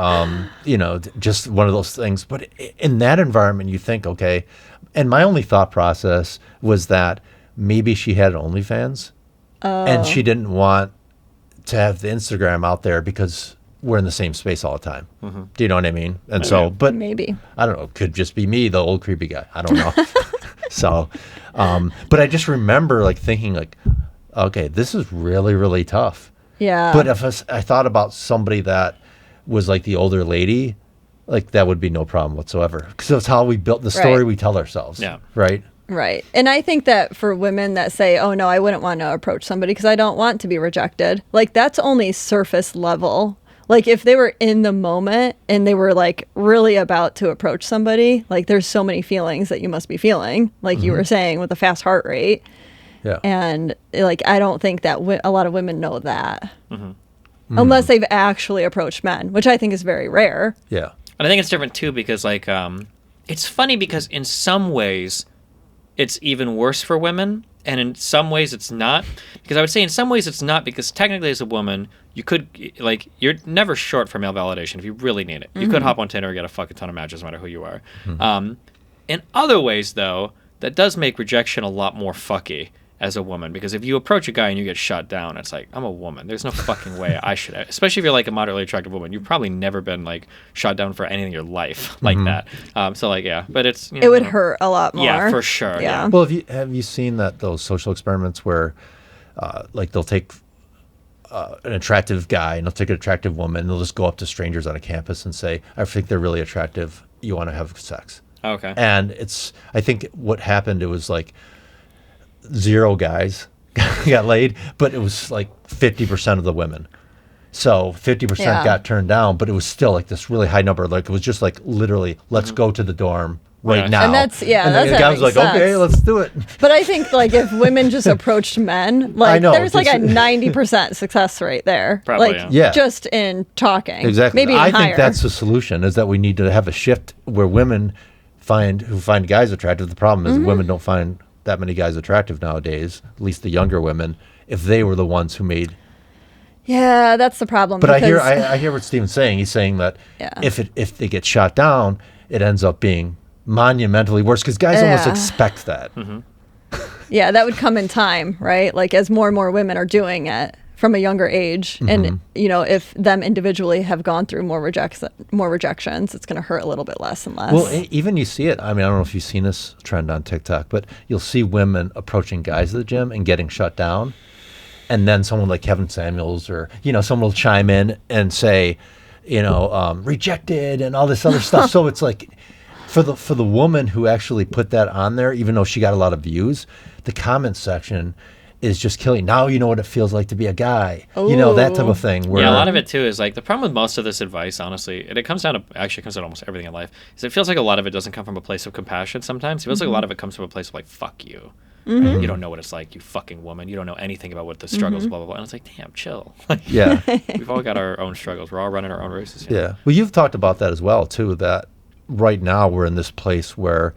just one of those things. But in that environment, you think, okay. And my only thought process was that maybe she had OnlyFans and she didn't want to have the Instagram out there because we're in the same space all the time. Do you know what I mean? And so, but maybe, I don't know, it could just be me, the old creepy guy. I don't know. So, but I just remember thinking okay, this is really, really tough. Yeah. But if I thought about somebody that was the older lady, that would be no problem whatsoever. Because that's how we built the story we tell ourselves. Yeah. Right? Right. And I think that for women that say, oh, no, I wouldn't want to approach somebody because I don't want to be rejected, that's only surface level. If they were in the moment and they were really about to approach somebody, there's so many feelings that you must be feeling, you were saying, with a fast heart rate. Yeah. And I don't think that a lot of women know that unless they've actually approached men, which I think is very rare. Yeah. And I think it's different too because it's funny because in some ways it's even worse for women and in some ways it's not, because I would say in some ways it's not because technically as a woman you could you're never short for male validation if you really need it. You could hop on Tinder and get a fucking ton of matches no matter who you are. In other ways though, that does make rejection a lot more fucky as a woman, because if you approach a guy and you get shot down, it's I'm a woman. There's no fucking way I should, especially if you're a moderately attractive woman. You've probably never been shot down for anything in your life that. But it's it would hurt a lot more. Yeah, for sure. Yeah. Well, have you seen those social experiments where they'll take an attractive guy and they'll take an attractive woman and they'll just go up to strangers on a campus and say, I think they're really attractive. You want to have sex? Okay. And I think what happened, it was 0 guys got laid, but it was 50% of the women. So 50% got turned down, but it was still this really high number. It was just literally, let's go to the dorm right now. And that's, and the guy was okay, let's do it. But I think if women just approached men, I know, there's a 90% success rate there. Probably, just in talking. Exactly. Maybe even I higher. think that's the solution, is that we need to have a shift where women find guys attractive. The problem is women don't find that many guys attractive nowadays, at least the younger women, if they were the ones who made. Yeah, that's the problem. But I hear what Steven's saying. He's saying that if they get shot down, it ends up being monumentally worse because guys almost expect that. Yeah, that would come in time, right? As more and more women are doing it from a younger age, and if them individually have gone through more rejections, it's going to hurt a little bit less and less. Well, even you see it. I mean, I don't know if you've seen this trend on TikTok, but you'll see women approaching guys at the gym and getting shut down, and then someone like Kevin Samuels or someone will chime in and say, rejected and all this other stuff. So it's for the woman who actually put that on there, even though she got a lot of views, the comment section is just killing. Now you know what it feels like to be a guy. You know, that type of thing. Where, yeah, a lot of it too is like the problem with most of this advice, honestly, and it comes down to almost everything in life, is it feels like a lot of it doesn't come from a place of compassion sometimes. It feels like a lot of it comes from a place of like, fuck you. Right? You don't know what it's like, you fucking woman. You don't know anything about what the struggles, blah, blah, blah. And it's like, damn, chill. Yeah. We've all got our own struggles. We're all running our own races. Yeah. Well, you've talked about that as well, too, that right now we're in this place where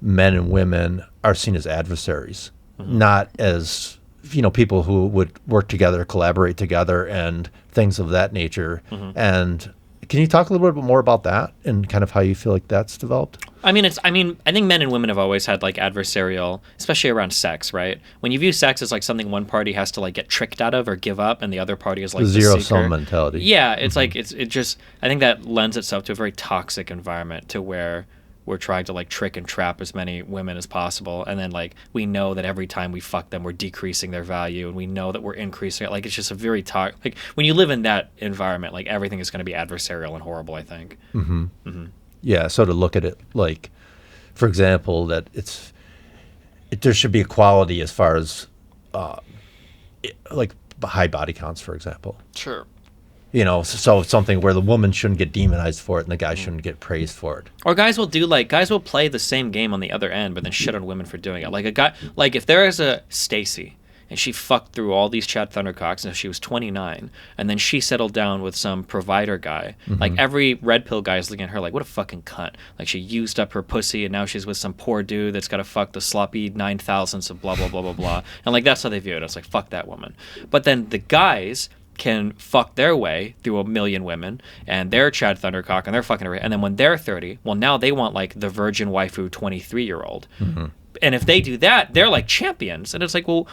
men and women are seen as adversaries, not as, you know, people who would work together, collaborate together, and things of that nature. And can you talk a little bit more about that and kind of how you feel like that's developed? I think men and women have always had like adversarial, especially around sex, right? When you view sex as like something one party has to like get tricked out of or give up, and the other party is like the zero-sum mentality. Yeah, it's like it just I think that lends itself to a very toxic environment to where we're trying to like trick and trap as many women as possible, and then like we know that every time we fuck them we're decreasing their value, and we know that we're increasing it. Like it's just a very like when you live in that environment, like everything is going to be adversarial and horrible, I think. Yeah, so to look at it like, for example, that there should be equality as far as like high body counts, for example. Sure. You know, so something where the woman shouldn't get demonized for it and the guy shouldn't get praised for it. Or guys will play the same game on the other end, but then shit on women for doing it. Like a guy, like if there is a Stacy and she fucked through all these Chad Thundercocks and she was 29, and then she settled down with some provider guy, like every red pill guy is looking at her like, what a fucking cunt. Like she used up her pussy and now she's with some poor dude that's got to fuck the sloppy 9,000ths of blah, blah, blah, blah, blah. And like that's how they view it. It's like, fuck that woman. But then the guys can fuck their way through a million women, and they're Chad Thundercock, and they're fucking her. And then when they're 30, well, now they want like the virgin waifu 23-year-old. And if they do that, they're like champions. And it's like, well,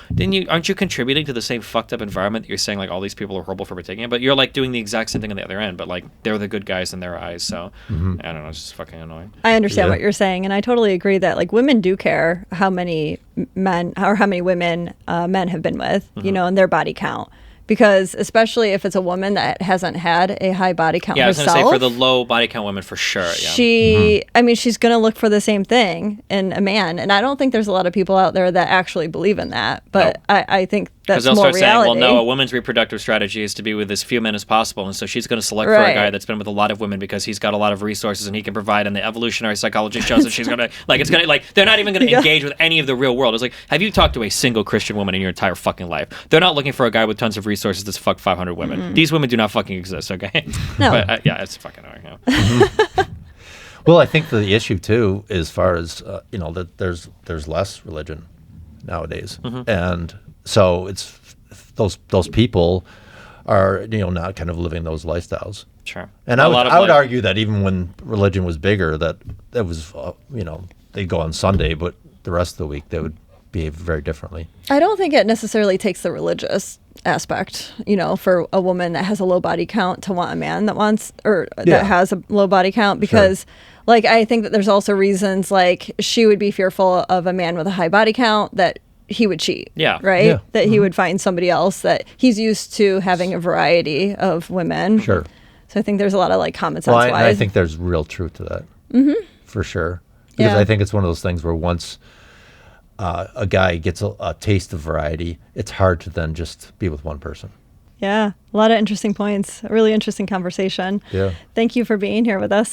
aren't you contributing to the same fucked up environment that you're saying like all these people are horrible for partaking in? But you're like doing the exact same thing on the other end, but like they're the good guys in their eyes. So I don't know, it's just fucking annoying. I understand what you're saying, and I totally agree that like women do care how many men or how many women men have been with, you know, and their body count. Because especially if it's a woman that hasn't had a high body count herself. Yeah, I was going to say for the low body count women for sure. Yeah. I mean, she's going to look for the same thing in a man. And I don't think there's a lot of people out there that actually believe in that. But I think that's more reality. Because they'll start saying, well, no, a woman's reproductive strategy is to be with as few men as possible. And so she's going to select for a guy that's been with a lot of women because he's got a lot of resources and he can provide. And the evolutionary psychology shows that she's going to, like, it's going to, like, they're not even going to engage with any of the real world. It's like, have you talked to a single Christian woman in your entire fucking life? They're not looking for a guy with tons of resources that's fucked 500 women. These women do not fucking exist, okay? No. But, yeah, it's fucking annoying. Yeah. Well, I think the issue too, as far as you know, that there's less religion nowadays, and so it's those people are, you know, not kind of living those lifestyles. Sure. And I would argue that even when religion was bigger, that was you know, they'd go on Sunday, but the rest of the week they would behave very differently. I don't think it necessarily takes the religious aspect, you know, for a woman that has a low body count to want a man that wants or that has a low body count, because like I think that there's also reasons like she would be fearful of a man with a high body count that he would cheat. Yeah. Right? Yeah. That he would find somebody else, that he's used to having a variety of women. Sure. So I think there's a lot of like common sense. Well, I think there's real truth to that. For sure. Because I think it's one of those things where once a guy gets a taste of variety, it's hard to then just be with one person. Yeah. A lot of interesting points. A really interesting conversation. Yeah. Thank you for being here with us.